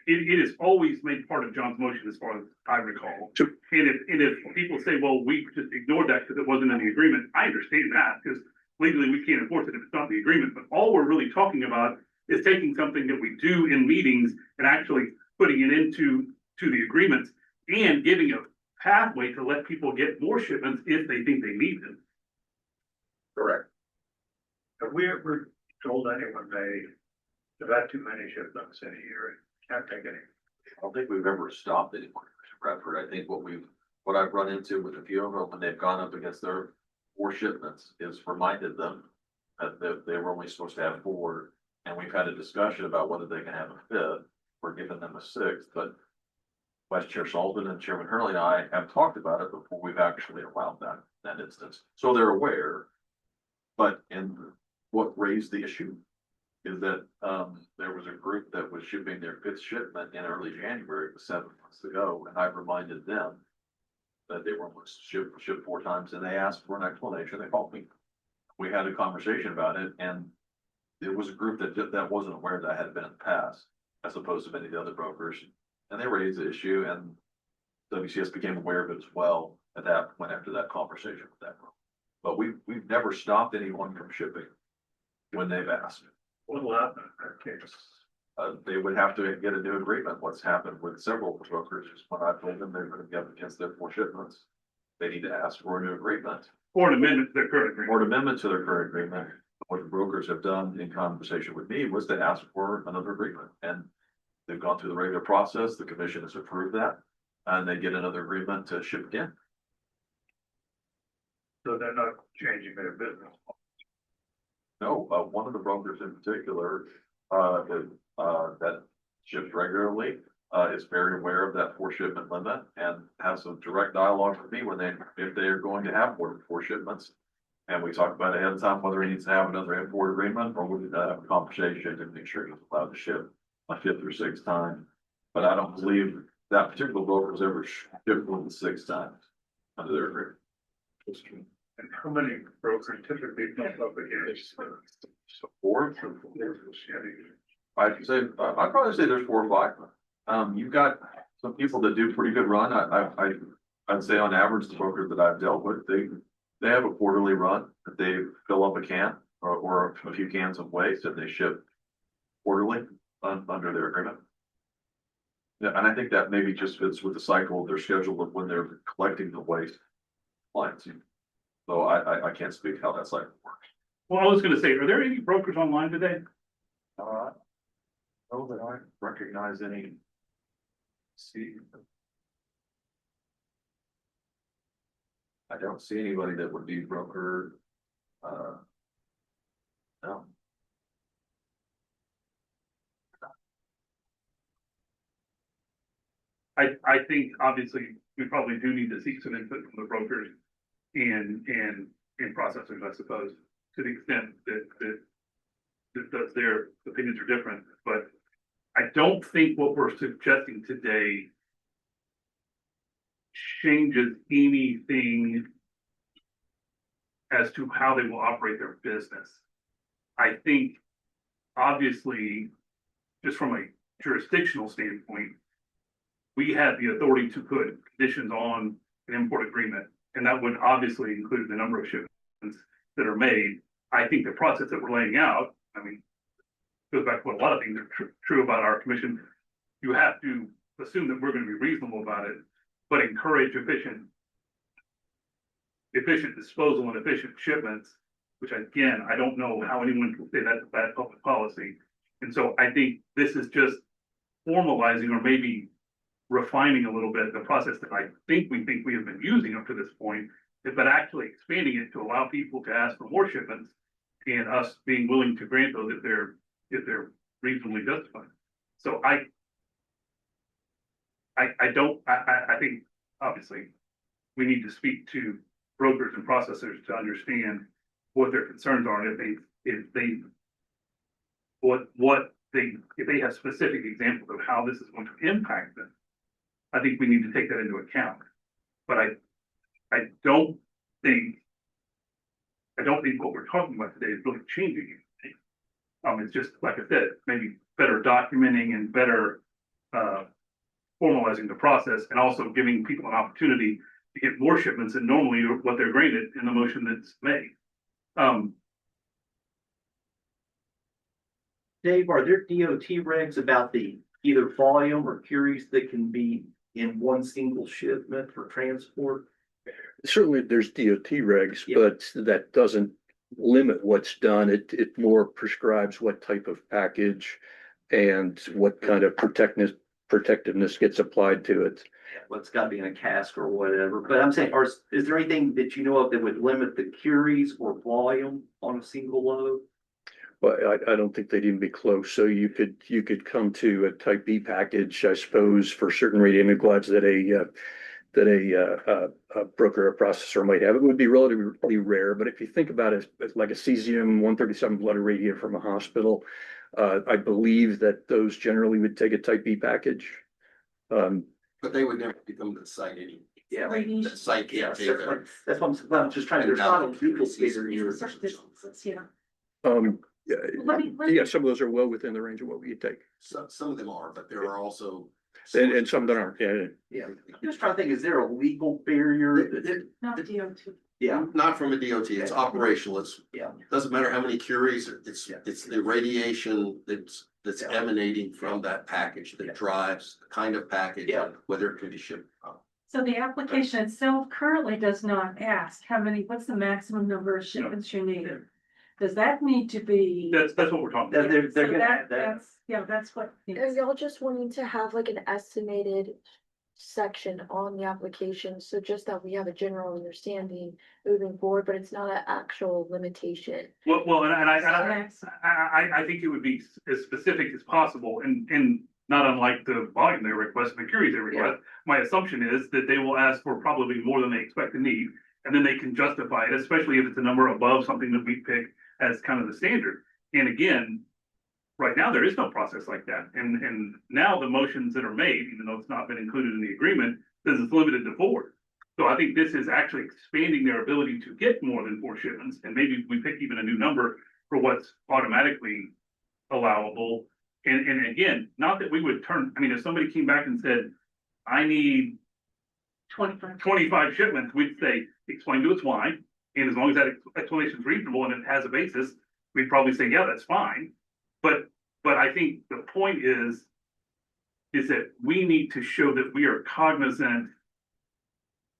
it is always made part of John's motion as far as I recall. Sure. And if people say, well, we just ignored that because it wasn't in the agreement, I understand that because legally we can't enforce it if it's not in the agreement. But all we're really talking about is taking something that we do in meetings and actually putting it into the agreements and giving a pathway to let people get more shipments if they think they need them. Correct. Have we ever told anyone they've had too many shipments in a year, can't take any? I don't think we've ever stopped anyone, Bradford. I think what I've run into with a few of them when they've gone up against their 4 shipments is reminded them that they were only supposed to have 4. And we've had a discussion about whether they can have a 5th. We're giving them a 6th, but Vice Chair Sullivan and Chairman Hurley and I have talked about it before we've actually allowed that instance. So they're aware. But what raised the issue is that there was a group that was shipping their 5th shipment in early January, it was 7 months ago, and I reminded them that they were almost shipped 4 times, and they asked for an explanation. They called me. We had a conversation about it, and it was a group that wasn't aware that had been in the past, as opposed to many of the other brokers, and they raised the issue, and WCS became aware of it as well at that point after that conversation with that group. But we've never stopped anyone from shipping when they've asked. What will happen in that case? They would have to get a new agreement. What's happened with several brokers is when I told them they're going to be up against their 4 shipments, they need to ask for a new agreement. Or an amendment to their current agreement. Or an amendment to their current agreement. What the brokers have done in conversation with me was to ask for another agreement. And they've gone through the regular process. The commission has approved that. and they get another agreement to ship again. So they're not changing their business. No, one of the brokers in particular, that ships regularly, is very aware of that 4 shipment limit and has a direct dialogue with me if they are going to have more than 4 shipments. And we talk about ahead of time whether he needs to have another import agreement or we have a conversation to make sure he's allowed to ship a 5th or 6th time. But I don't believe that particular broker has ever shipped more than 6 times under their agreement. And how many brokers typically come up against? So 4. I'd probably say there's 4 or 5. You've got some people that do pretty good run. I'd say on average, the brokers that I've dealt with, they have a quarterly run that they fill up a can or a few cans of waste and they ship quarterly under their agreement. Yeah, and I think that maybe just fits with the cycle of their schedule of when they're collecting the waste clients. So I can't speak how that cycle works. Well, I was gonna say, are there any brokers online today? Oh, that I recognize any. See. I don't see anybody that would be broker. No. I think obviously we probably do need to seek some input from the brokers and processors, I suppose, to the extent that their opinions are different, but I don't think what we're suggesting today changes anything as to how they will operate their business. I think, obviously, just from a jurisdictional standpoint, we have the authority to put conditions on an import agreement, and that would obviously include the number of shipments that are made. I think the process that we're laying out, I mean, goes back to what a lot of things are true about our commission. You have to assume that we're going to be reasonable about it, but encourage efficient disposal and efficient shipments, which again, I don't know how anyone can say that's bad public policy. And so I think this is just formalizing or maybe refining a little bit the process that I think we have been using up to this point, but actually expanding it to allow people to ask for more shipments and us being willing to grant those if they're reasonably justified. So I think obviously we need to speak to brokers and processors to understand what their concerns are and if they have specific examples of how this is going to impact them. I think we need to take that into account. But I don't think what we're talking about today is really changing anything. It's just like I said, maybe better documenting and better formalizing the process and also giving people an opportunity to get more shipments than normally what they're granted in the motion that's made. Dave, are there DOT regs about the either volume or curies that can be in one single shipment for transport? Certainly there's DOT regs, Yeah. but that doesn't limit what's done. It more prescribes what type of package and what kind of protectiveness gets applied to it. Well, it's gotta be in a cask or whatever, but I'm saying, is there anything that you know of that would limit the curies or volume on a single load? But I don't think they'd even be close. So you could come to a type B package, I suppose, for certain radionuclides that a broker or processor might have. It would be relatively rare, but if you think about it like a cesium-137 blood irradiated from a hospital, I believe that those generally would take a type B package. But they would never become the site anyway. Yeah. The site Yeah, can't take certainly. that. That's what I'm just trying to, there's not a legal figure here. Yeah. Yeah, Let me- yeah, some of those are well within the range of what we could take, Some of them are, but there are also. and some that aren't. Yeah, Yeah, I'm just trying to think, is there a legal barrier? Not DOT. Yeah, Not from a DOT, it's operational, yeah. doesn't matter how many curies, Yeah. it's the radiation that's Yeah. emanating from that package Yeah. that drives the kind of package, Yeah. and whether it can be shipped. So the application itself currently does not ask what's the maximum number of shipments you need? Does that need to be? That's what we're talking about. They're So gonna add that. that's what. Are y'all just wanting to have like an estimated section on the application, so just that we have a general understanding moving forward, but it's not an actual limitation. Well, and Yes. I think it would be as specific as possible and not unlike the volume they request, the queries they request. My assumption is that they will ask for probably more than they expect to need, and then they can justify it, especially if it's a number above something that we pick as kind of the standard. And again, right now, there is no process like that. And now the motions that are made, even though it's not been included in the agreement, says it's limited to 4. So I think this is actually expanding their ability to get more than 4 shipments. And maybe we pick even a new number for what's automatically allowable. And again, not that we would turn, I mean, if somebody came back and said, I need 25 shipments, we'd say, explain to us why. And as long as that explanation is reasonable and it has a basis, we'd probably say, yeah, that's fine. But I think the point is that we need to show that we are cognizant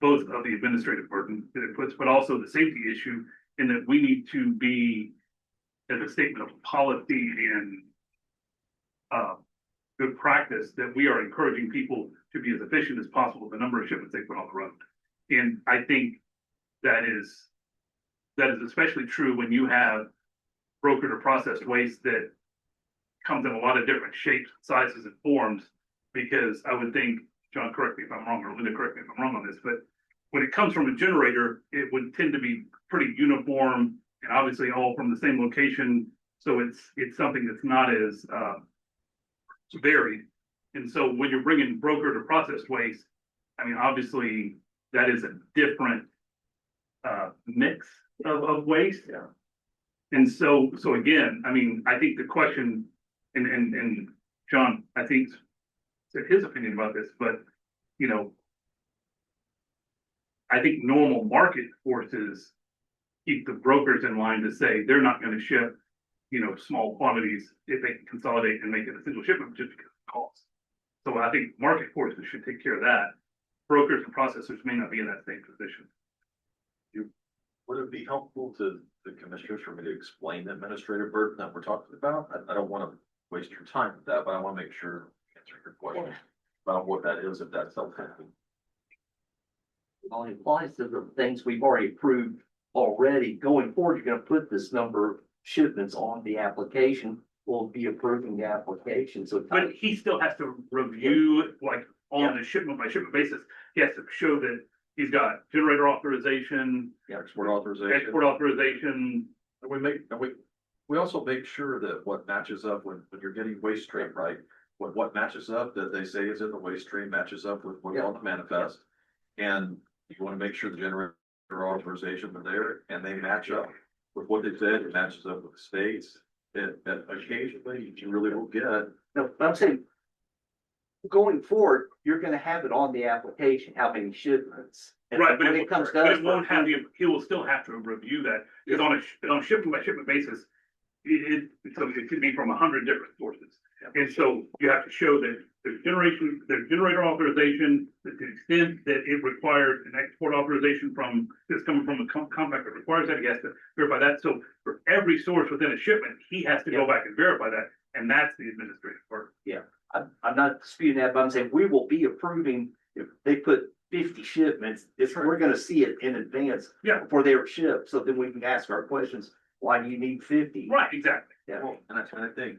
both of the administrative burden that it puts, but also the safety issue, and that we need to be, as a statement of policy and good practice, that we are encouraging people to be as efficient as possible with the number of shipments they put on the road. And I think that is especially true when you have brokered or processed waste that comes in a lot of different shapes, sizes, and forms, because I would think, John, correct me if I'm wrong, or Linda, correct me if I'm wrong on this, but when it comes from a generator, it would tend to be pretty uniform and obviously all from the same location. So it's something that's not as varied. And so when you're bringing brokered or processed waste, I mean, obviously that is a different mix of waste. Yeah. And so again, I mean, I think the question, and John, I think said his opinion about this, but you know, I think normal market forces keep the brokers in line to say they're not going to ship, you know, small quantities if they can consolidate and make it a single shipment just because of cost. So I think market forces should take care of that. Brokers and processors may not be in that same position. Would it be helpful to the commissioners for me to explain the administrative burden that we're talking about? I don't want to waste your time with that, but I want to make sure I answer your question about what that is, if that's helpful. Well, it applies to the things we've already approved already. Going forward, you're gonna put this number of shipments on the application. We'll be approving the application, so. But he still has to review, like on a shipment by shipment basis. He has to show that he's got generator authorization, Export authorization. export authorization. And we also make sure that what matches up when you're getting waste stream, right? What matches up that they say is in the waste stream matches up with what's on the manifest. And you want to make sure the generator authorization are there and they match up with what they said. It matches up with the states. And occasionally you really will get. No, but I'm saying, going forward, you're gonna have it on the application, how many shipments. And Right, but when it comes to but us, it won't have the, he will still have to review that, because on a shipment by shipment basis, it could be from 100 different sources. And so you have to show that there's generator authorization, that to the extent that it requires an export authorization from, that's coming from a compact that requires that, he has to verify that. So for every source within a shipment, he has to go back and verify that, and that's the administrative part. I'm not disputing that, but I'm saying we will be approving, if they put 50 shipments, if we're gonna see it in advance. Yeah. Before they were shipped, so then we can ask our questions, why do you need 50? Right, exactly. Yeah. Well, and I think,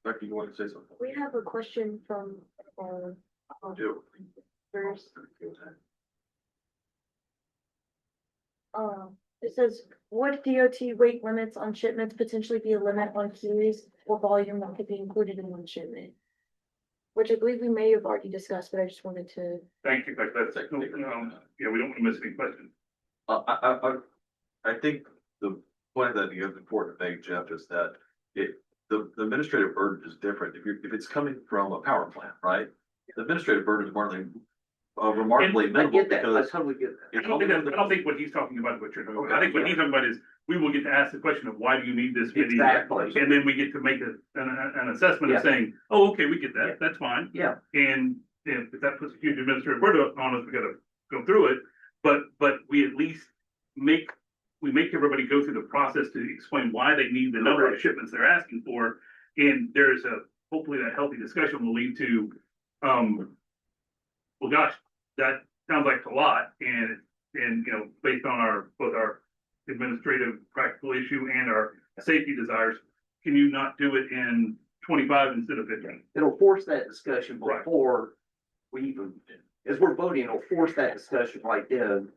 Becky, you want to say something? We have a question from, Do. first. It says, would DOT weight limits on shipments potentially be a limit on queues or volume that could be included in one shipment? Which I believe we may have already discussed, but I just wanted to. Thank you, that's, yeah, we don't want to miss any questions. I think the point that is important to make, Jeff, is that the administrative burden is different. If it's coming from a power plant, right? The administrative burden is remarkably I minimal get that, I because totally get that. I don't think what he's talking about is what you're talking about. I think what he's talking about is, we will get to ask the question of why do you need this many? Exactly. And then we get to make an assessment Yeah. of saying, oh, okay, we get that, that's fine. Yeah, And if that puts a huge administrative burden on us, we gotta go through it. But we at least make everybody go through the process to explain why they need the number of shipments they're asking for. And there's hopefully that healthy discussion will lead to, well, gosh, that sounds like a lot, and, you know, based on our, both our administrative practical issue and our safety desires, can you not do it in 25 instead of 15? It'll force that discussion Right. before we even, as we're voting, it'll force that discussion right then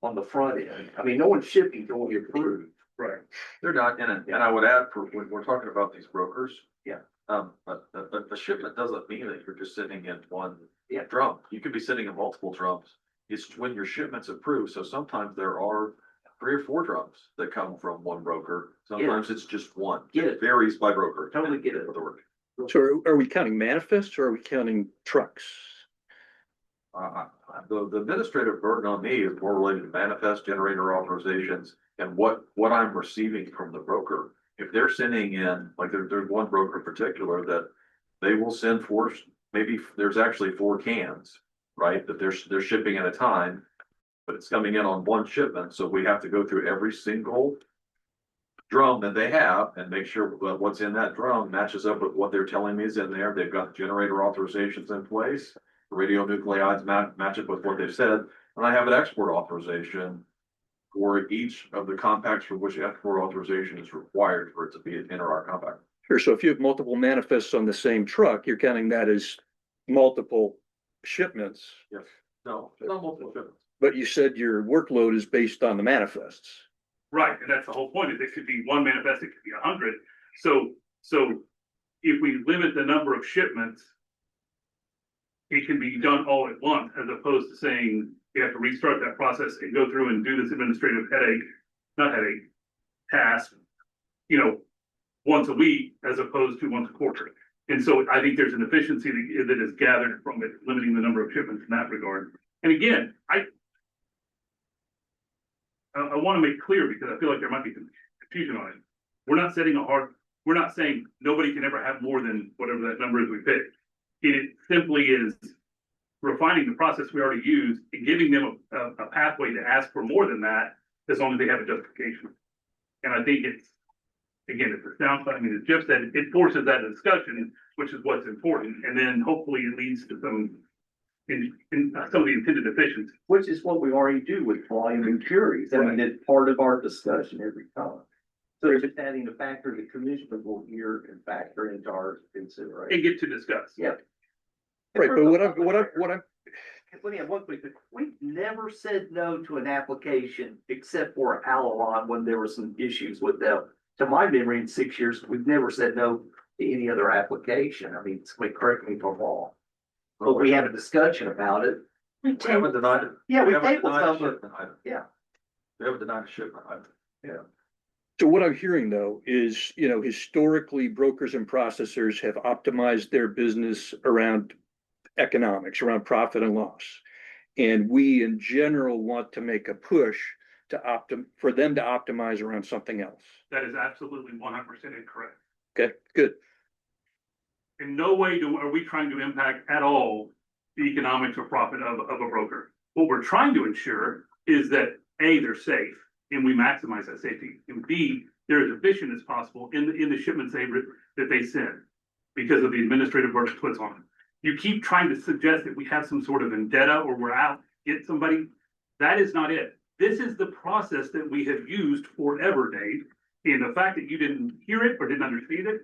on the front end. I mean, no one's shipping till we approve. Right. They're not, and I would add for, when we're talking about these brokers. Yeah. But the shipment doesn't mean that you're just sitting in one Yeah. drum. You could be sitting in multiple drums. It's when your shipment's approved, so sometimes there are 3 or 4 drums that come from one broker. Sometimes it's just one. Get it. It varies by broker. Totally get it. So are we counting manifests or are we counting trucks? The administrative burden on me is more related to manifest generator authorizations and what I'm receiving from the broker. If they're sending in, like there's one broker in particular that they will send 4, maybe there's actually 4 cans, right? That they're shipping at a time, but it's coming in on one shipment. So we have to go through every single drum that they have and make sure that what's in that drum matches up with what they're telling me is in there. They've got the generator authorizations in place. The radionuclides match it with what they've said. And I have an export authorization for each of the compacts for which export authorization is required for it to be enter our compact. Sure, so if you have multiple manifests on the same truck, you're counting that as multiple shipments, Yes. No, not multiple shipments. but you said your workload is based on the manifests. Right, and that's the whole point, is it could be one manifest, it could be 100. So if we limit the number of shipments, it can be done all at once, as opposed to saying you have to restart that process and go through and do this administrative task, you know, once a week as opposed to once a quarter. And so I think there's an efficiency that is gathered from it, limiting the number of shipments in that regard. And again, I want to make clear, because I feel like there might be confusion on it. We're not saying nobody can ever have more than whatever that number is we pick. It simply is refining the process we already use and giving them a pathway to ask for more than that, as long as they have a justification. And I think it's, again, it's a sound, I mean, as Jeff said, it forces that discussion, which is what's important. And then hopefully it leads to some some of the intended efficiency. Which is what we already do with volume and curies. I mean, it's part of our discussion every time. So it's just adding a factor the commissioner will hear and factor into our consideration. And get to discuss. Yep. Right, but what I'm, Let me have one quick thing. We've never said no to an application except for Alaron when there were some issues with them. To my memory, in 6 years, we've never said no to any other application. I mean, somebody correct me if I'm wrong. But we have a discussion about it. We haven't denied it. Yeah, we haven't tabled denied a some, shipment item. yeah. We haven't denied a shipment item. so what I'm hearing though is, you know, historically brokers and processors have optimized their business around economics, around profit and loss. And we in general want to make a push to for them to optimize around something else. That is absolutely 100% incorrect. Okay, good. In no way are we trying to impact at all the economics or profit of a broker. What we're trying to ensure is that A, they're safe and we maximize that safety, and B, they're as efficient as possible in the shipments that they send because of the administrative burden it puts on them. You keep trying to suggest that we have some sort of vendetta or we're out to get somebody. That is not it. This is the process that we have used forever, Dave. And the fact that you didn't hear it or didn't understand it,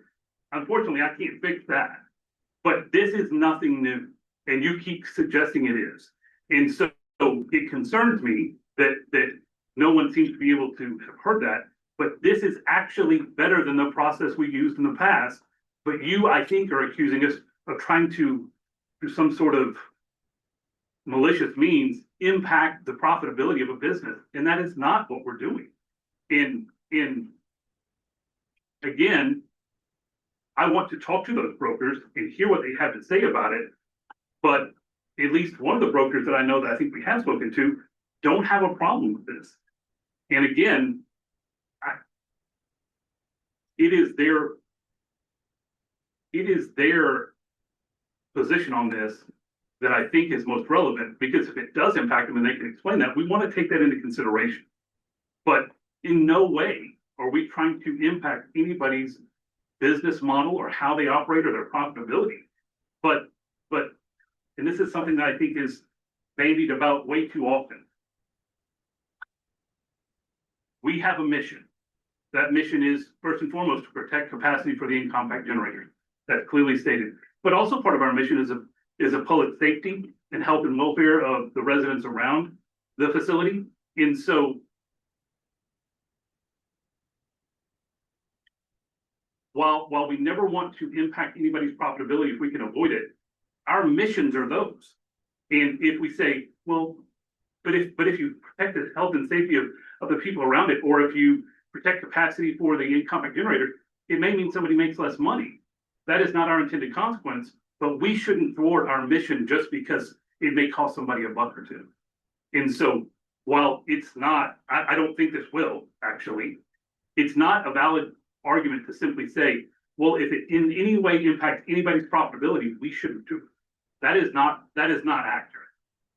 unfortunately, I can't fix that. But this is nothing new, and you keep suggesting it is. And so it concerns me that no one seems to be able to have heard that. But this is actually better than the process we used in the past. But you, I think, are accusing us of trying to, through some sort of malicious means, impact the profitability of a business. And that is not what we're doing. And again, I want to talk to those brokers and hear what they have to say about it. But at least one of the brokers that I know that I think we have spoken to don't have a problem with this. And again, it is their position on this that I think is most relevant, because if it does impact them and they can explain that, we want to take that into consideration. But in no way are we trying to impact anybody's business model or how they operate or their profitability. But, and this is something that I think is bandied about way too often. We have a mission. That mission is first and foremost to protect capacity for the in-compact generator. That's clearly stated. But also part of our mission is a public safety and health and welfare of the residents around the facility. And so while we never want to impact anybody's profitability if we can avoid it, our missions are those. And if we say, well, but if you protect the health and safety of the people around it, or if you protect capacity for the in-compact generator, it may mean somebody makes less money. That is not our intended consequence, but we shouldn't thwart our mission just because it may cost somebody a buck or two. And so while it's not, I don't think this will actually, it's not a valid argument to simply say, well, if it in any way impacts anybody's profitability, we shouldn't do it. That is not accurate.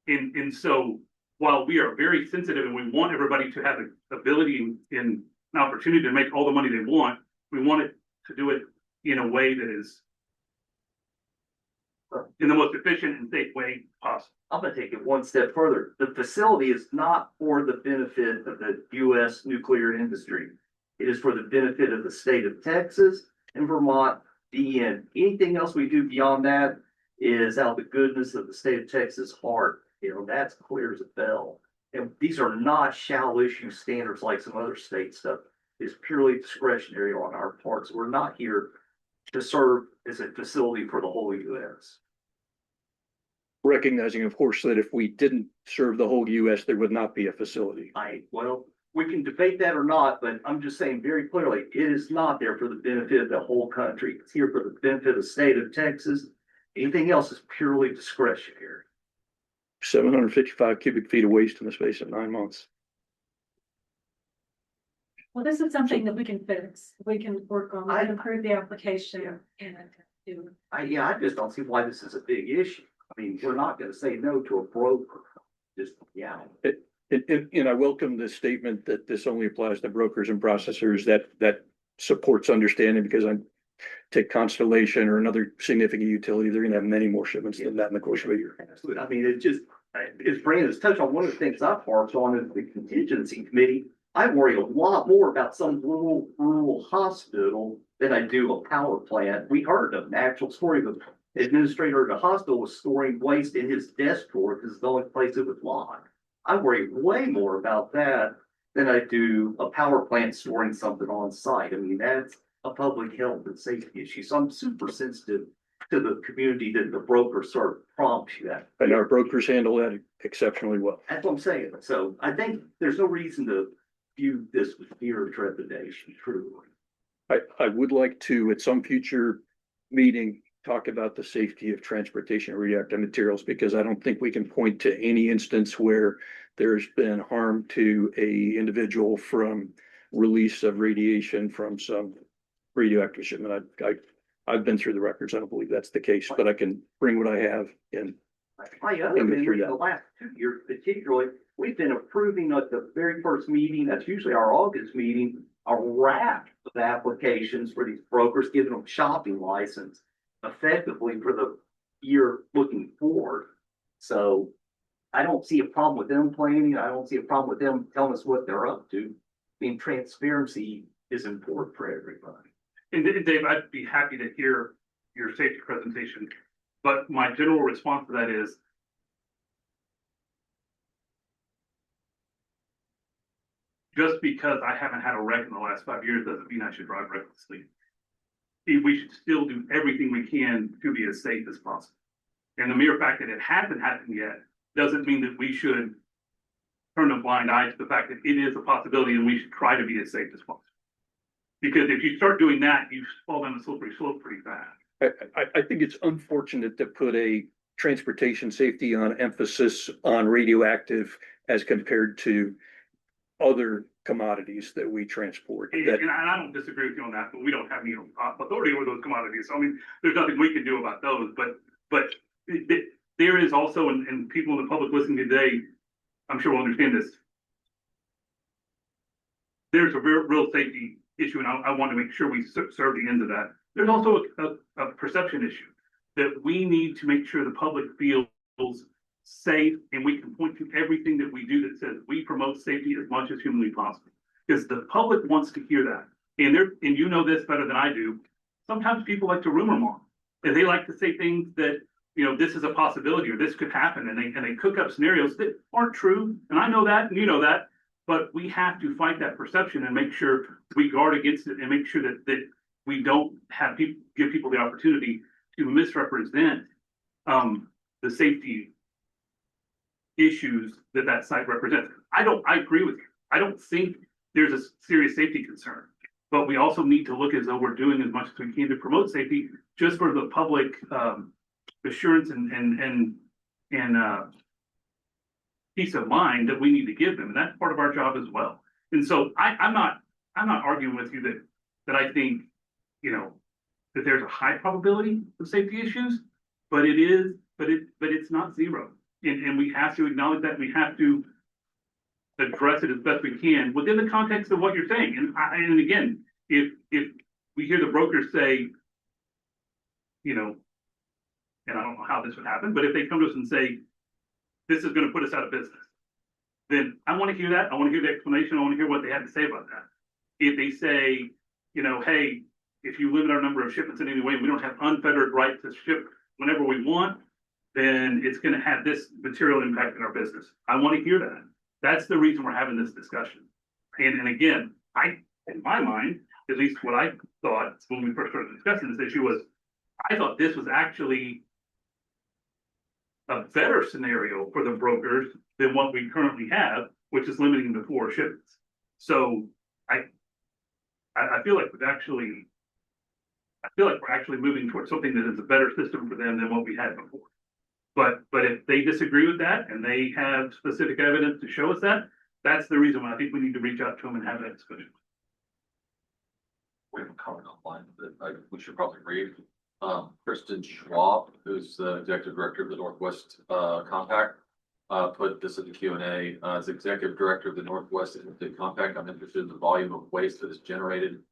And so while we are very sensitive and we want everybody to have the ability and an opportunity to make all the money they want, we want it to do it in a way that is in the most efficient and safe way possible. I'm gonna take it one step further. The facility is not for the benefit of the US nuclear industry. It is for the benefit of the state of Texas and Vermont, DN. Anything else we do beyond that is out of the goodness of the state of Texas heart. You know, that's clear as a bell. And these are not shall issue standards like some other state stuff. It's purely discretionary on our part. So we're not here to serve as a facility for the whole US. Recognizing, of course, that if we didn't serve the whole US, there would not be a facility. Well, we can debate that or not, but I'm just saying very clearly, it is not there for the benefit of the whole country. It's here for the benefit of the state of Texas. Anything else is purely discretionary. 755 cubic feet of waste in the space of 9 months. Well, this is something that we can fix. We can work on, we can improve the application and do. I just don't see why this is a big issue. I mean, we're not gonna say no to a broker. Just, yeah. And I welcome the statement that this only applies to brokers and processors. That supports understanding, because I take Constellation or another significant utility, they're gonna have many more shipments than that in the course of a year. Absolutely. I mean, it just, as Brandon's touched on, one of the things I've harped on is the contingency committee. I worry a lot more about some rural hospital than I do a power plant. We heard an actual story of an administrator at a hospital was storing waste in his desk drawer because it's the only place it was locked. I worry way more about that than I do a power plant storing something on site. I mean, that's a public health and safety issue. So I'm super sensitive to the community that the broker sort of prompts you that. And our brokers handle that exceptionally well. That's what I'm saying. So I think there's no reason to view this with fear or trepidation, truly. I would like to, at some future meeting, talk about the safety of transportation of radioactive materials, because I don't think we can point to any instance where there's been harm to a individual from release of radiation from some radioactive shipment. I've been through the records. I don't believe that's the case, but I can bring what I have in. My other thing, the last 2 years particularly, we've been approving at the very first meeting, that's usually our August meeting, a raft of applications for these brokers, giving them shopping license effectively for the year looking forward. So I don't see a problem with them planning. I don't see a problem with them telling us what they're up to. I mean, transparency is important for everybody. And Dave, I'd be happy to hear your safety presentation, but my general response to that is just because I haven't had a wreck in the last 5 years doesn't mean I should drive recklessly. We should still do everything we can to be as safe as possible. And the mere fact that it hasn't happened yet doesn't mean that we should turn a blind eye to the fact that it is a possibility and we should try to be as safe as possible. Because if you start doing that, you fall down a slippery slope pretty fast. I think it's unfortunate to put a transportation safety on emphasis on radioactive as compared to other commodities that we transport. And I don't disagree with you on that, but we don't have any authority over those commodities. So, I mean, there's nothing we can do about those, but there is also, and people in the public listening today, I'm sure will understand this. There's a real safety issue, and I want to make sure we serve the ends of that. There's also a perception issue that we need to make sure the public feels safe, and we can point to everything that we do that says we promote safety as much as humanly possible. Because the public wants to hear that. And you know this better than I do. Sometimes people like to rumor mong. And they like to say things that, you know, this is a possibility or this could happen. And they cook up scenarios that aren't true. And I know that, and you know that. But we have to fight that perception and make sure we guard against it and make sure that we don't have people give people the opportunity to misrepresent the safety issues that site represents. I agree with you. I don't think there's a serious safety concern, but we also need to look as though we're doing as much as we can to promote safety, just for the public assurance and peace of mind that we need to give them. And that's part of our job as well. And so I'm not arguing with you that I think, you know, that there's a high probability of safety issues, but it's not zero. And we have to acknowledge that. We have to address it as best we can within the context of what you're saying. And again, if we hear the brokers say, you know, and I don't know how this would happen, but if they come to us and say, this is going to put us out of business, then I want to hear that. I want to hear the explanation. I want to hear what they have to say about that. If they say, you know, hey, if you limit our number of shipments in any way, we don't have unfettered right to ship whenever we want, then it's going to have this material impact in our business. I want to hear that. That's the reason we're having this discussion. And again, in my mind, at least what I thought when we first started discussing this issue was, I thought this was actually a better scenario for the brokers than what we currently have, which is limiting to 4 shipments. So I feel like we're actually moving towards something that is a better system for them than what we had before. But if they disagree with that and they have specific evidence to show us that, that's the reason why I think we need to reach out to them and have that discussion. We have a comment online that we should probably read. Kristen Schwab, who's the executive director of the Northwest Compact, put this in the Q&A. As executive director of the Northwest Compact, I'm interested in the volume of waste that is generated in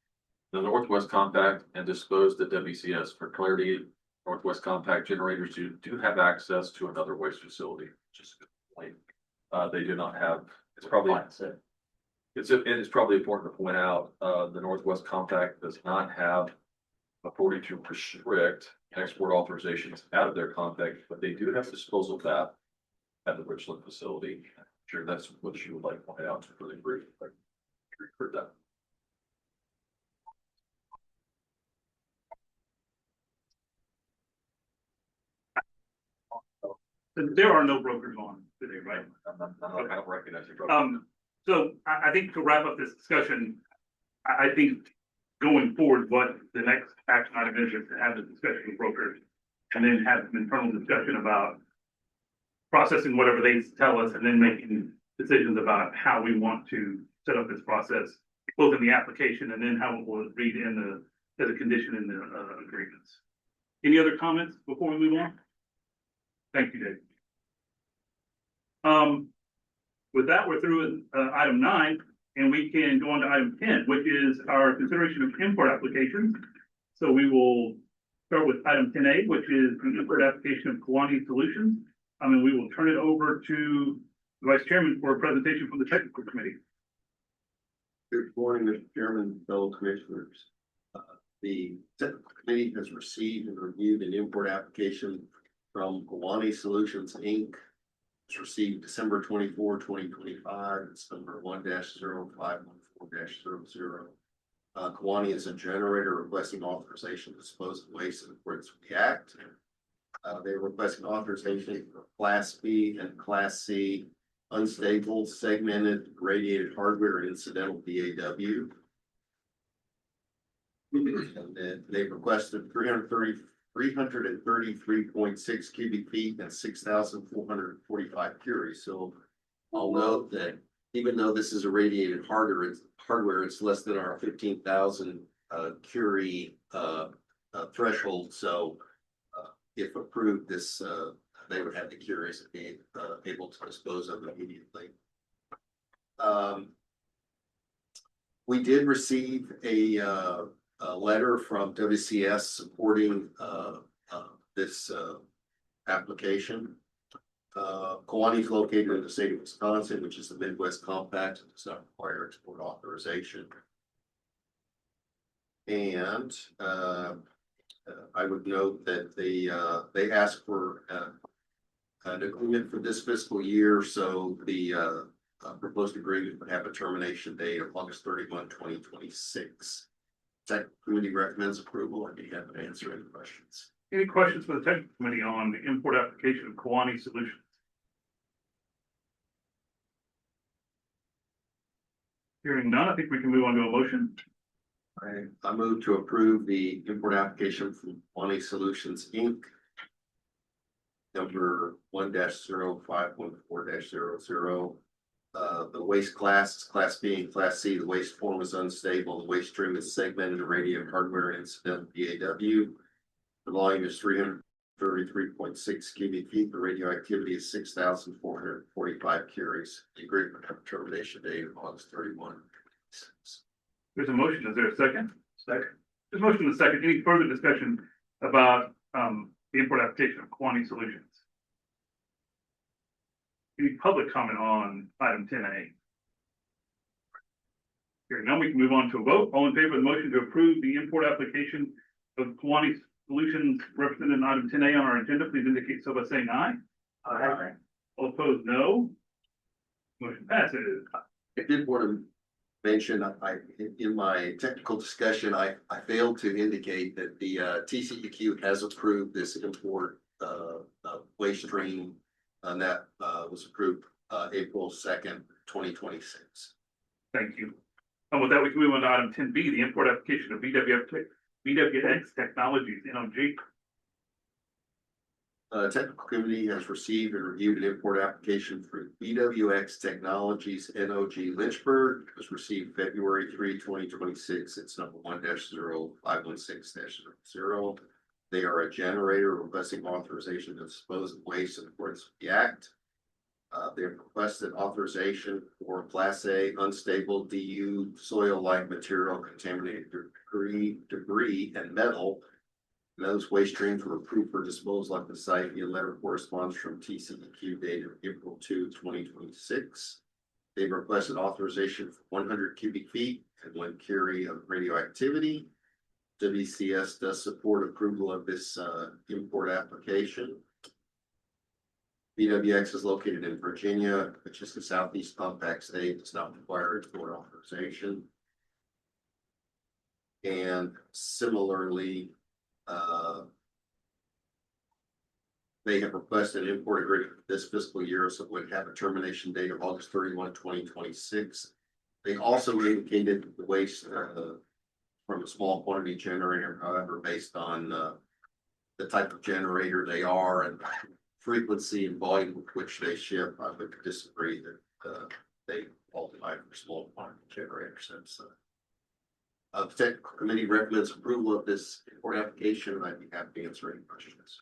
the Northwest Compact and disposed at WCS. For clarity, Northwest Compact generators do have access to another waste facility, which is a good point. They do not have. It's probably it is probably important to point out the Northwest Compact does not have authority to restrict export authorizations out of their compact, but they do have disposal tap at the Richland facility. I'm sure that's what you would like to point out for the brief. Heard that. There are no brokers on today, right? I don't recognize you. So I think to wrap up this discussion, I think going forward, what the next action item is to have the discussion with brokers and then have an internal discussion about processing whatever they tell us and then making decisions about how we want to set up this process, both in the application and then how it will read in as a condition in the agreements. Any other comments before we move on? Thank you, Dave. With that, we're through item 9, and we can go on to item 10, which is our consideration of import applications. So we will start with item 10A, which is the import application of Kiwani Solutions. And we will turn it over to the Vice Chairman for a presentation from the Technical Committee. Good morning, Mr. Chairman, fellow commissioners. The Technical Committee has received and reviewed an import application from Kiwani Solutions, Inc. It's received December 24, 2025. It's number 1-0514-00. Kiwani is a generator requesting authorization to dispose of waste in accordance with the Act. They're requesting authorization for Class B and Class C unstable, segmented, radiated hardware and incidental VAW. And then they've requested 333.6 cubic feet and 6,445 curies. So I'll note that even though this is a radiated hardware, it's less than our 15,000 curie threshold. So if approved, this they would have the curies and be able to dispose of immediately. We did receive a letter from WCS supporting this application. Kewanee is located in the state of Wisconsin, which is the Midwest Compact, it does not require export authorization. And, I would note that they asked for, an agreement for this fiscal year, so the, proposed agreement would have a termination date of August 31, 2026. Tech committee recommends approval. I'd be happy to answer any questions. Any questions for the technical committee on the import application of Kewanee Solutions? Hearing none, I think we can move on to a motion. I move to approve the import application from Kewanee Solutions, Inc. Number 1-0514-00. The waste class is Class B and Class C. The waste form is unstable. The waste stream is segmented to radio hardware incidental BAW. The volume is 333.6 cubic feet. The radioactivity is 6,445 curies. The agreement have a termination date of August 31. There's a motion. Is there a second? Second. There's a motion and a second. Any further discussion about the import application of Kewanee Solutions? Any public comment on item 10A? Hearing none, we can move on to a vote. All in favor of the motion to approve the import application of Kewanee Solutions represented in item 10A on our agenda, please indicate so by saying aye. Aye. All opposed, no. Motion passes. I did want to mention, in my technical discussion, I failed to indicate that the TCEQ has approved this import waste stream, and that was approved April 2nd, 2026. Thank you. And with that, we can move on to item 10B, the import application of BWX Technologies, NOG. Technical committee has received and reviewed an import application for BWX Technologies, NOG Lynchburg. It was received February 3, 2026. It's number 1-0516-0. They are a generator requesting authorization to dispose of waste in accordance with the Act. They have requested authorization for Class A unstable DU soil-like material, contaminated debris and metal. And those waste streams were approved for disposal at the site via letter of correspondence from TCEQ dated April 2, 2026. They've requested authorization for 100 cubic feet and 1 curie of radioactivity. WCS does support approval of this import application. BWX is located in Virginia, which is the southeast compact state. Does not require export authorization. And similarly, they have requested an import agreement this fiscal year, so it would have a termination date of August 31, 2026. They also indicated the waste from a small quantity generator, however, based on the type of generator they are and frequency and volume with which they ship, I would disagree that they qualify for small quantity generators. Since the technical committee recommends approval of this import application, and I'd be happy to answer any questions.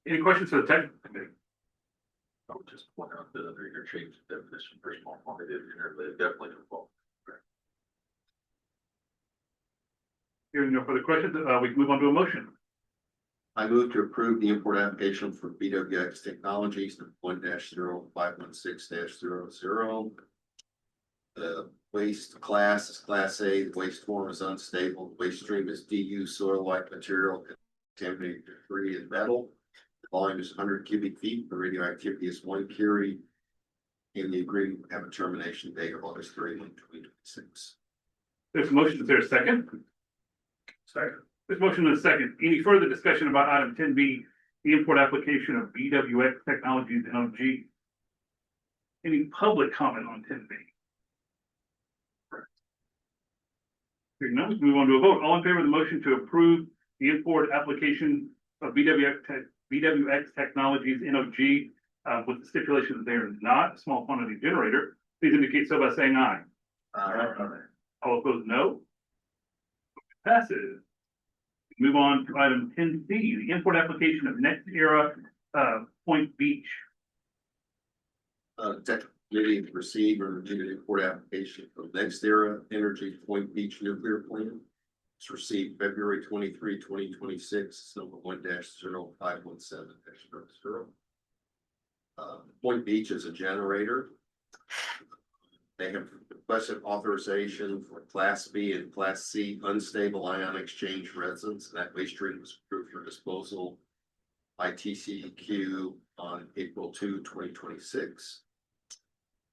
Any questions for the technical committee? I would just point out that under your change definition for small quantity, they definitely involved. Hearing no further questions, we can move on to a motion. I move to approve the import application for BWX Technologies 1-0516-00. The waste class is Class A. The waste form is unstable. The waste stream is DU soil-like material, contaminated debris and metal. The volume is 100 cubic feet. The radioactivity is 1 curie. In the agreement, we have a termination date of August 31, 2026. There's a motion. Is there a second? Second. There's a motion and a second. Any further discussion about item 10B, the import application of BWX Technologies NOG? Any public comment on 10B? Hearing none, let's move on to a vote. All in favor of the motion to approve the import application of BWX Technologies NOG with the stipulation that they are not a small quantity generator, please indicate so by saying aye. All opposed, no. Passes. Move on to item 10C, the import application of Next Era Point Beach. Technical committee received and reviewed an import application from Next Era Energy Point Beach Nuclear Plant. It's received February 23, 2026, number 1-0517-00. Point Beach is a generator. They have requested authorization for Class B and Class C unstable ion exchange resins. That waste stream was approved for disposal by TCEQ on April 2, 2026.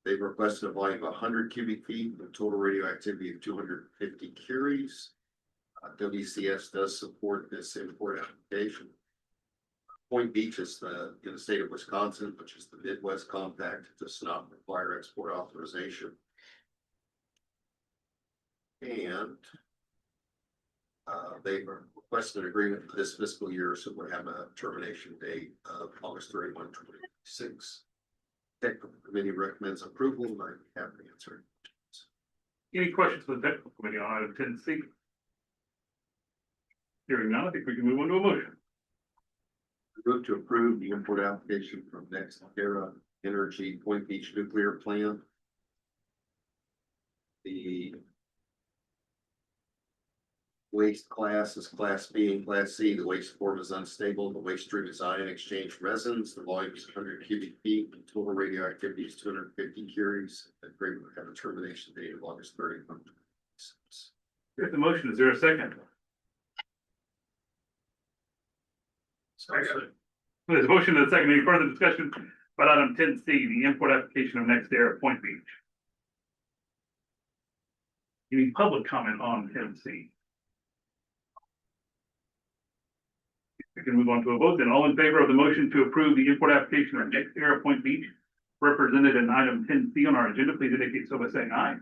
They've requested a volume of 100 cubic feet with total radioactivity of 250 curies. WCS does support this import application. Point Beach is in the state of Wisconsin, which is the Midwest Compact. It does not require export authorization. And they requested an agreement for this fiscal year, so we have a termination date of August 31, 2026. Technical committee recommends approval, and I have the answer. Any questions for the technical committee on item 10C? Hearing none, I think we can move on to a motion. Move to approve the import application from NextEra Energy Point Beach Nuclear Plant. The waste class is Class B and Class C. The waste form is unstable. The waste stream is ion exchange resins. The volume is 100 cubic feet. The total radioactivity is 250 curies. The agreement will have a termination date of August 31, 2026. Here's the motion. Is there a second? Second. There's a motion and a second. Any further discussion about item 10C, the import application of NextEra Point Beach? Any public comment on 10C? We can move on to a vote then. All in favor of the motion to approve the import application of NextEra Point Beach represented in item 10C on our agenda, please indicate so by saying aye.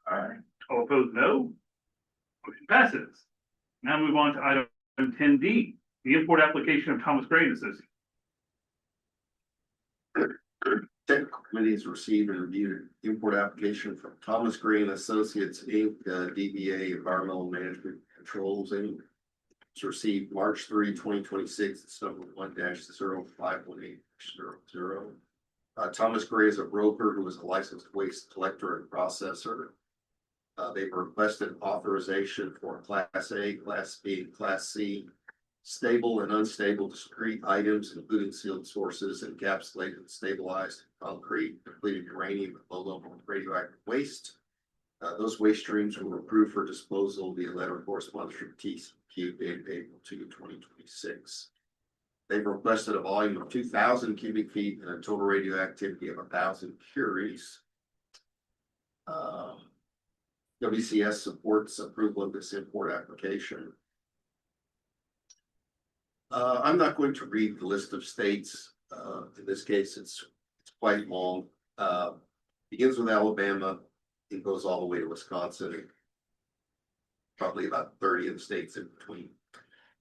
Aye. All opposed, no. Motion passes. Now move on to item 10D, the import application of Thomas Gray and Associates. Technical committee has received and reviewed import application from Thomas Gray and Associates Inc., DBA Environmental Management Controls Inc. It's received March 3, 2026. It's number 1-051800. Thomas Gray is a broker who is a licensed waste collector and processor. They've requested authorization for Class A, Class B, and Class C stable and unstable discrete items, including sealed sources, encapsulated and stabilized concrete, depleted uranium, and low-level radioactive waste. Those waste streams were approved for disposal via letter of correspondence from TCEQ dated April 2, 2026. They've requested a volume of 2,000 cubic feet and a total radioactivity of 1,000 curies. WCS supports approval of this import application. I'm not going to read the list of states. In this case, it's quite long. Begins with Alabama. It goes all the way to Wisconsin. Probably about 30 of the states in between.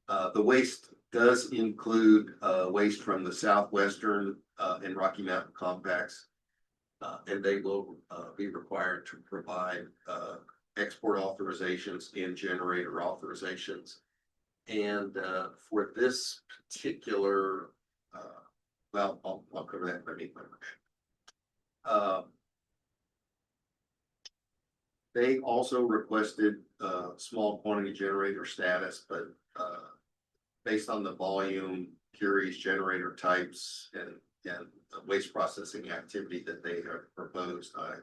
The waste does include waste from the Southwestern and Rocky Mountain compacts. And they will be required to provide export authorizations and generator authorizations. And for this particular, well, I'll cover that when I make my motion. They also requested small quantity generator status, but based on the volume, curies, generator types, and waste processing activity that they have proposed, I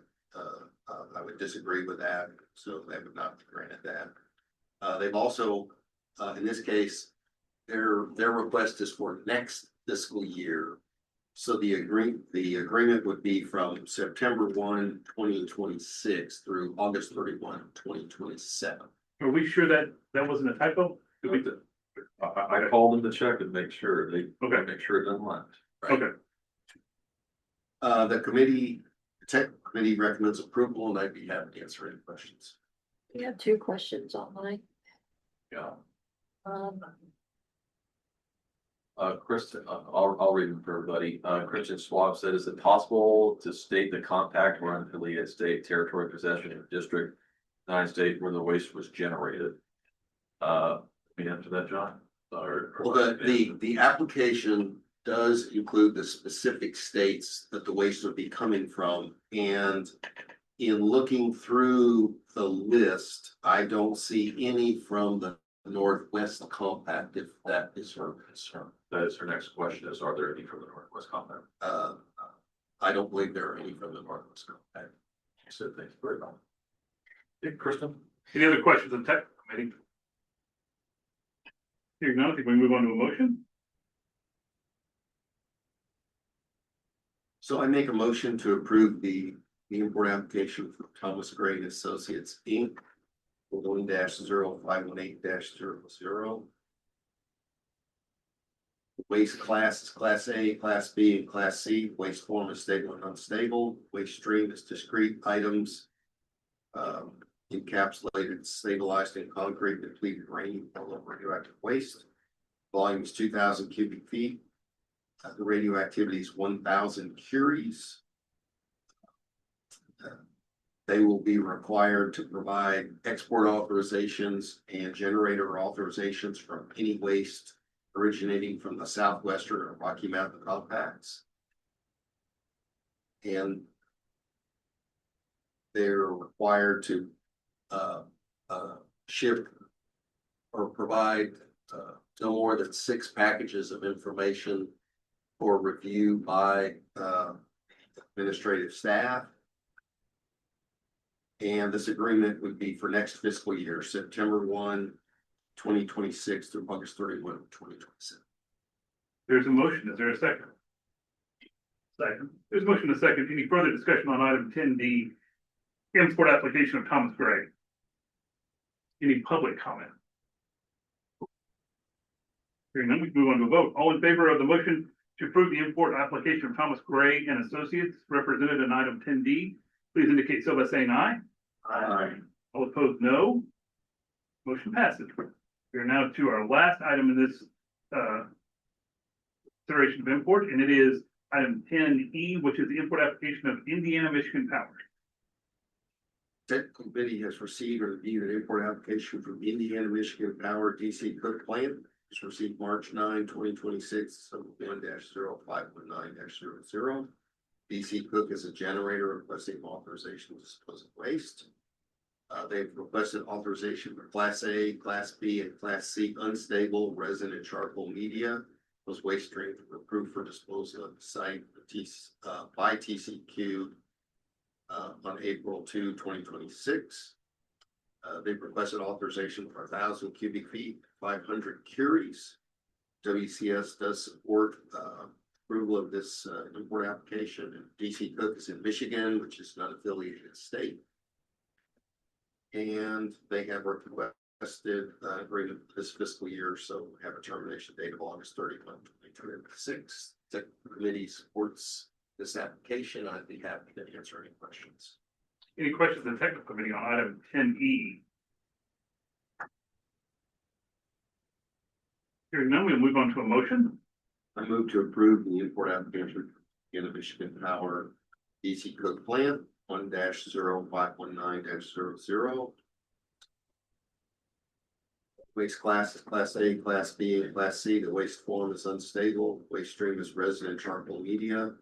would disagree with that. So they would not be granted that. They've also, in this case, their request is for next fiscal year. So the agreement would be from September 1, 2026 through August 31, 2027. Are we sure that that wasn't a typo? Did we- I called them to check and make sure make sure it doesn't lapse. Okay. The tech committee recommends approval, and I'd be happy to answer any questions. We have two questions online. Yeah. Um, Kristen, I'll read them for everybody. Christian Schwab said, is it possible to state the compact or unaffiliated state, territory, possession, or district, United States where the waste was generated? Let me answer that, John. Well, the application does include the specific states that the waste would be coming from, and in looking through the list, I don't see any from the Northwest Compact, if that is her concern. That is her next question, is are there any from the Northwest Compact? I don't believe there are any from the Northwest compact. So thanks very much. Hey, Kristen? Any other questions on technical committee? Hearing none, I think we move on to a motion. So I make a motion to approve the import application for Thomas Gray and Associates, Inc. 1-0518-00. Waste class is Class A, Class B, and Class C. Waste form is stable and unstable. Waste stream is discrete items. Encapsulated, stabilized in concrete, depleted rain, full of radioactive waste. Volume is 2,000 cubic feet. The radioactivity is 1,000 curies. They will be required to provide export authorizations and generator authorizations from any waste originating from the Southwestern or Rocky Mountain compacts. And they're required to ship or provide no more than 6 packages of information for review by administrative staff. And this agreement would be for next fiscal year, September 1, 2026 through August 31, 2027. There's a motion. Is there a second? Second. There's a motion and a second. Any further discussion on item 10D, import application of Thomas Gray? Any public comment? Hearing none, we can move on to a vote. All in favor of the motion to approve the import application of Thomas Gray and Associates represented in item 10D, please indicate so by saying aye. Aye. All opposed, no. Motion passes. We are now to our last item in this consideration of import, and it is item 10E, which is the import application of Indiana Michigan Power. Technical committee has received or reviewed an import application from Indiana Michigan Power DC Cook Plant. It's received March 9, 2026, 1-0519-00. DC Cook is a generator requesting authorization to dispose of waste. They've requested authorization for Class A, Class B, and Class C unstable resin and charcoal media. Those waste streams were approved for disposal at the site by TCQ on April 2, 2026. They've requested authorization for 1,000 cubic feet, 500 curies. WCS does support approval of this import application. DC Cook is in Michigan, which is not affiliated state. And they have requested agreement this fiscal year, so have a termination date of August 31, 2026. The committee supports this application. I'd be happy to answer any questions. Any questions in the technical committee on item 10E? Hearing none, we'll move on to a motion. I move to approve the import application in the Michigan Power DC Cook Plant 1-0519-00. Waste class is Class A, Class B, and Class C. The waste form is unstable. Waste stream is resin and charcoal media.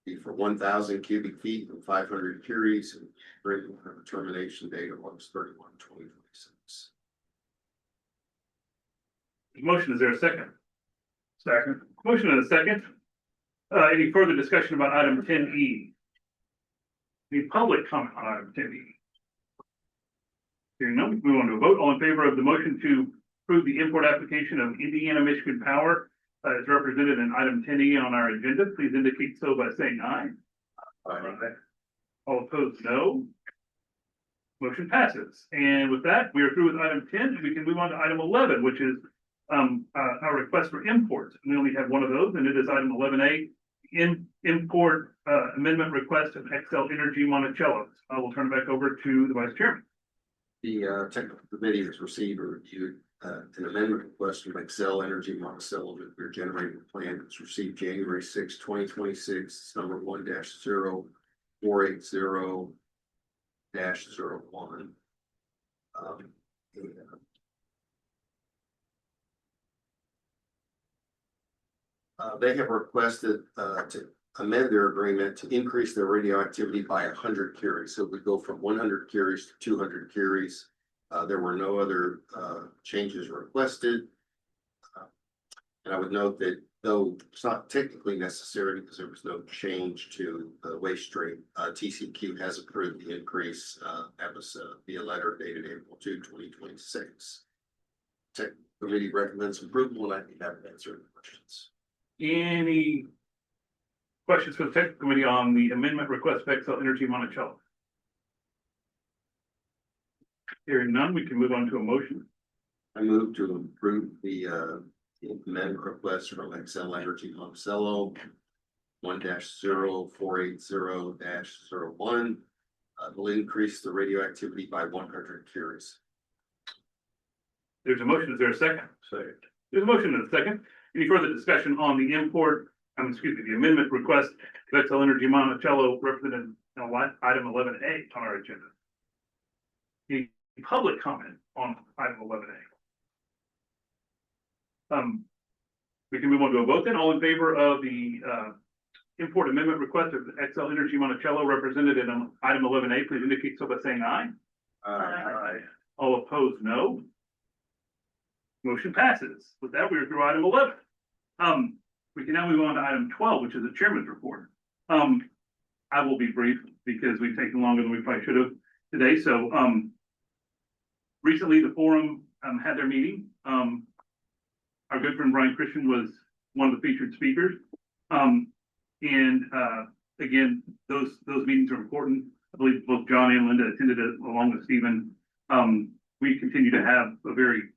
Be for 1,000 cubic feet and 500 curies, and bring a termination date of August 31, 2026. Motion, is there a second? Second. Motion and a second. Any further discussion about item 10E? Any public comment on item 10E? Hearing none, we move on to a vote. All in favor of the motion to approve the import application of Indiana Michigan Power as represented in item 10E on our agenda, please indicate so by saying aye. Aye. All opposed, no. Motion passes. And with that, we are through with item 10, and we can move on to item 11, which is our request for imports. We only have one of those, and it is item 11A, import amendment request of XL Energy Monticello. I will turn it back over to the Vice Chairman. The technical committee has received or reviewed an amendment request from XL Energy Monticello nuclear generating plant. It's received January 6, 2026. It's number 1-0480-01. They have requested to amend their agreement to increase their radioactivity by 100 curies. So we go from 100 curies to 200 curies. There were no other changes requested. And I would note that though it's not technically necessary because there was no change to the waste rate, TCQ has approved the increase, that was via letter dated April 2, 2026. Tech committee recommends approval, and I'd be happy to answer any questions. Any questions for the technical committee on the amendment request of Excel Energy Monticello? Hearing none, we can move on to a motion. I move to approve the amendment request from Excel Energy Monticello 1-0480-01. Will increase the radioactivity by 100 curies. There's a motion. Is there a second? Second. There's a motion and a second. Any further discussion on the the amendment request of Excel Energy Monticello represented in item 11A on our agenda? Any public comment on item 11A? We can move on to a vote then. All in favor of the import amendment request of Excel Energy Monticello represented in item 11A, please indicate so by saying aye. Aye. All opposed, no. Motion passes. With that, we are through item 11. We can now move on to item 12, which is the chairman's report. I will be brief because we've taken longer than we probably should have today. So, recently the forum had their meeting. Our good friend Brian Christian was one of the featured speakers. Again, those meetings are important. I believe both John and Linda attended it along with Stephen. We continue to have a very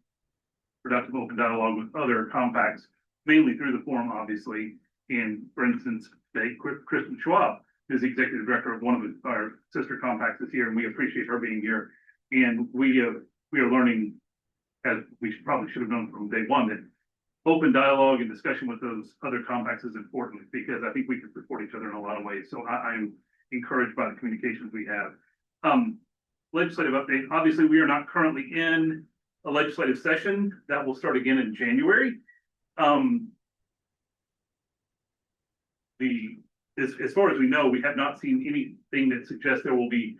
productive open dialogue with other compacts, mainly through the forum, obviously. And for instance, Kristen Schwab is the executive director of one of our sister compacts this year, and we appreciate her being here. And we are learning, as we probably should have known from day one, that open dialogue and discussion with those other compacts is important because I think we can support each other in a lot of ways. So I'm encouraged by the communications we have. Legislative update. Obviously, we are not currently in a legislative session. That will start again in January. As far as we know, we have not seen anything that suggests there will be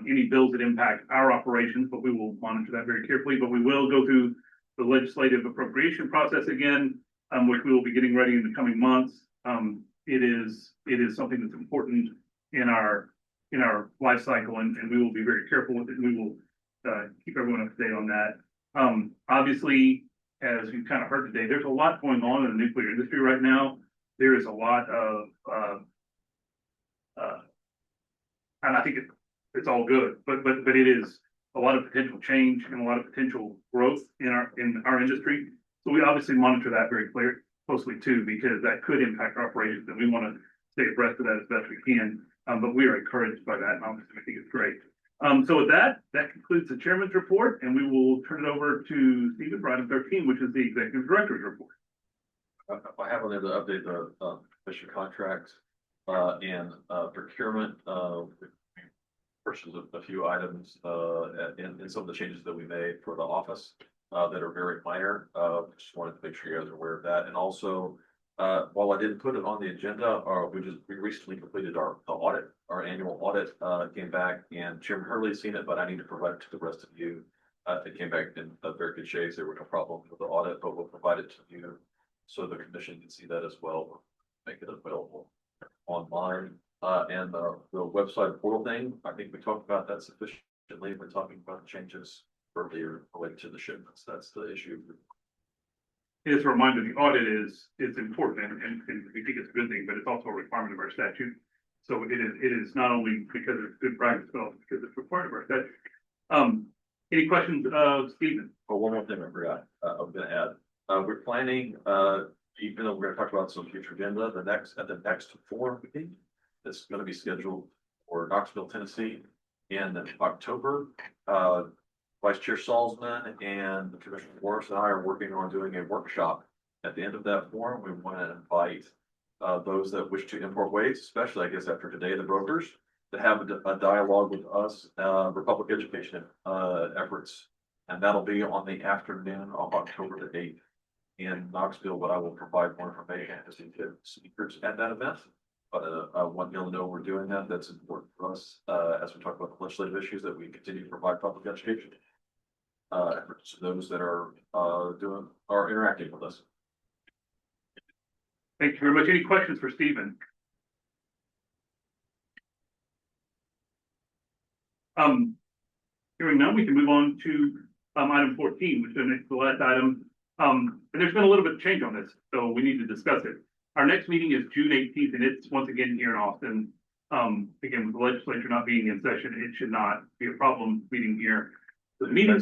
any bills that impact our operations, but we will monitor that very carefully. But we will go through the legislative appropriation process again, which we will be getting ready in the coming months. It is something that's important in our life cycle, and we will be very careful with it. And we will keep everyone up to date on that. Obviously, as you kind of heard today, there's a lot going on in the nuclear industry right now. There is a lot of, and I think it's all good, but it is a lot of potential change and a lot of potential growth in our industry. So we obviously monitor that very closely too, because that could impact our operations, and we want to stay abreast of that as best we can. But we are encouraged by that, and obviously I think it's great. So with that concludes the chairman's report, and we will turn it over to Stephen for item 13, which is the executive director's report. I have on there to update the commission contracts and procurement versus a few items and some of the changes that we made for the office that are very minor. Just wanted to make sure you guys are aware of that. And also, while I didn't put it on the agenda, we recently completed our audit. Our annual audit came back, and Chairman Hurley's seen it, but I need to provide it to the rest of you. It came back in very good shape. There were no problems with the audit, but we'll provide it to you so the commission can see that as well. We'll make it available online. And the website portal thing, I think we talked about that sufficiently. We're talking about changes earlier related to the shipments. That's the issue. As a reminder, the audit is important, and we think it's a good thing, but it's also a requirement of our statute. So it is not only because it's good practice, but also because it's required of our statute. Any questions of Stephen? Oh, one more thing I forgot. I'm going to add. We're planning, even though we're going to talk about some future agenda, at the next forum meeting, it's going to be scheduled for Knoxville, Tennessee in October. Vice Chair Salzman and the Commissioner Morris and I are working on doing a workshop. At the end of that forum, we want to invite those that wish to import waste, especially I guess after today, the brokers, to have a dialogue with us for public education efforts. And that'll be on the afternoon of October the 8th in Knoxville, but I will provide more information as to speakers at that event. But I want you to know we're doing that. That's important for us as we talk about the legislative issues, that we continue to provide public education efforts to those that are interacting with us. Thank you very much. Any questions for Stephen? Hearing none, we can move on to, item 14, which is the last item. And there's been a little bit of change on this, so we need to discuss it. Our next meeting is June 18th, and it's once again here in Austin. Again, with the legislature not being in session, it should not be a problem meeting here. The meeting,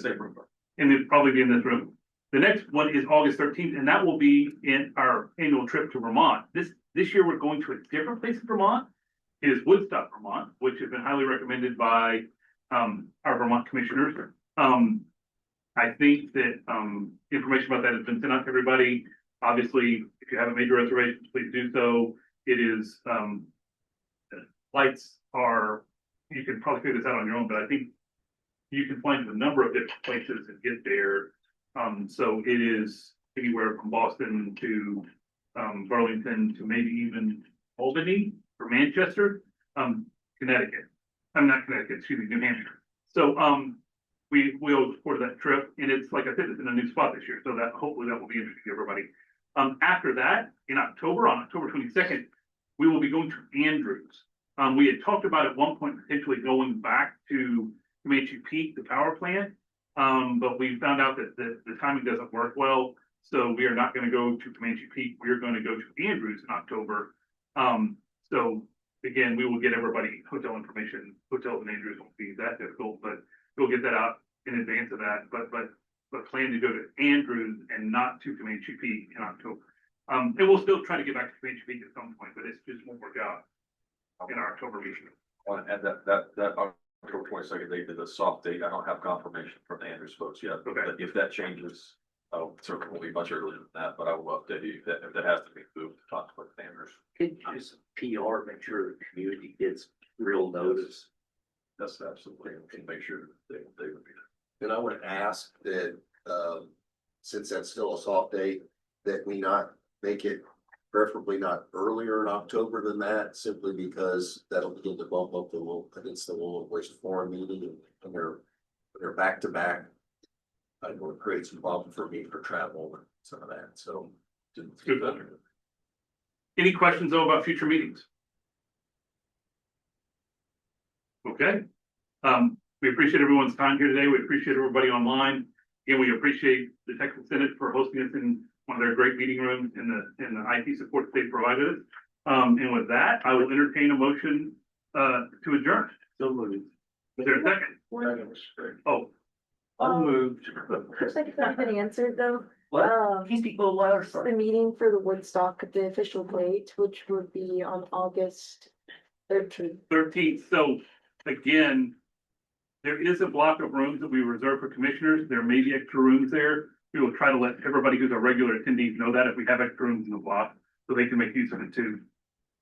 and it'll probably be in this room. The next one is August 13th, and that will be in our annual trip to Vermont. This year, we're going to a different place in Vermont. It is Woodstock, Vermont, which has been highly recommended by our Vermont commissioners. I think that information about that has been sent out to everybody. Obviously, if you haven't made your reservations, please do so. It is flights are, you can probably figure this out on your own, but I think you can find a number of different places and get there. So it is anywhere from Boston to Burlington to maybe even Albany or Manchester, Connecticut. I'm not Connecticut, excuse me, New Hampshire. So we'll support that trip, and it's like I said, it's in a new spot this year, so that hopefully that will be interesting to everybody. After that, in October, on October 22nd, we will be going to Andrews. We had talked about at one point potentially going back to Comanche Peak, the power plant, but we found out that the timing doesn't work well, so we are not going to go to Comanche Peak. We are going to go to Andrews in October. So again, we will get everybody hotel information. Hotels in Andrews won't be that difficult, but we'll get that out in advance of that. But plan to go to Andrews and not to Comanche Peak in October. And we'll still try to get back to Comanche Peak at some point, but it just won't work out in our October meeting. And that October 22nd date is a soft date. I don't have confirmation from the Andrews folks yet. Okay. But if that changes, certainly won't be much earlier than that, but I will update you if that has to be moved to talk with Andrews. Could you just PR, make sure the community gets real notice? That's absolutely, and make sure they would be there. And I would ask that, since that's still a soft date, that we not make it preferably not earlier in October than that, simply because that'll begin to bump up against the World Waste Forum meeting, and they're back to back. I know it creates some problem for me for travel and some of that, so. Good point. Any questions though about future meetings? Okay. We appreciate everyone's time here today. We appreciate everybody online. And we appreciate the Texas Senate for hosting us in one of their great meeting rooms in the IT support they provided us. And with that, I will entertain a motion to adjourn. So moved. Is there a second? Oh, Unmoved. Looks like it's not been answered though. What? Um, Can you speak a little louder? The Sorry. meeting for the Woodstock, the official date, which would be on August 13th. 13th. So again, there is a block of rooms that we reserve for commissioners. There may be extra rooms there. We will try to let everybody who's a regular attendee know that if we have extra rooms in the block, so they can make use of it too.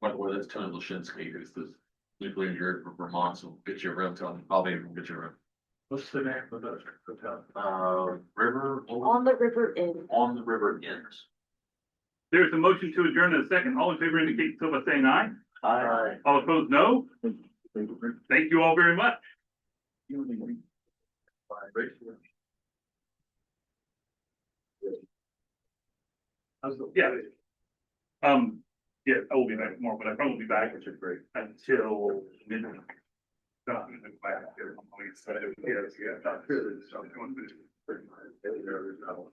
By the way, that's Tony Lashinsky, who's the nuclear engineer from Vermont, so get you a room, tell him, I'll be able to get you a room. What's the name of the hotel? River. On the River Inn. On the river ends. There's a motion to adjourn in a second. All in favor indicate so by saying aye. Aye. All opposed, no. Thank you all very much. Yeah. Yeah, I will be back tomorrow, but I probably will be back, which is great, until midnight. He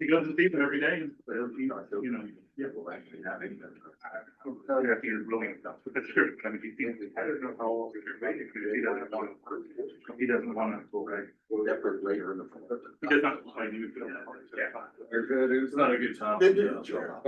goes to Stephen every day, and, you know. Yeah, well, actually, having. That's true, I mean, I don't know how old he doesn't want to. He doesn't want to go back. Later in the. He does not. Yeah. It's not a good time. Good job.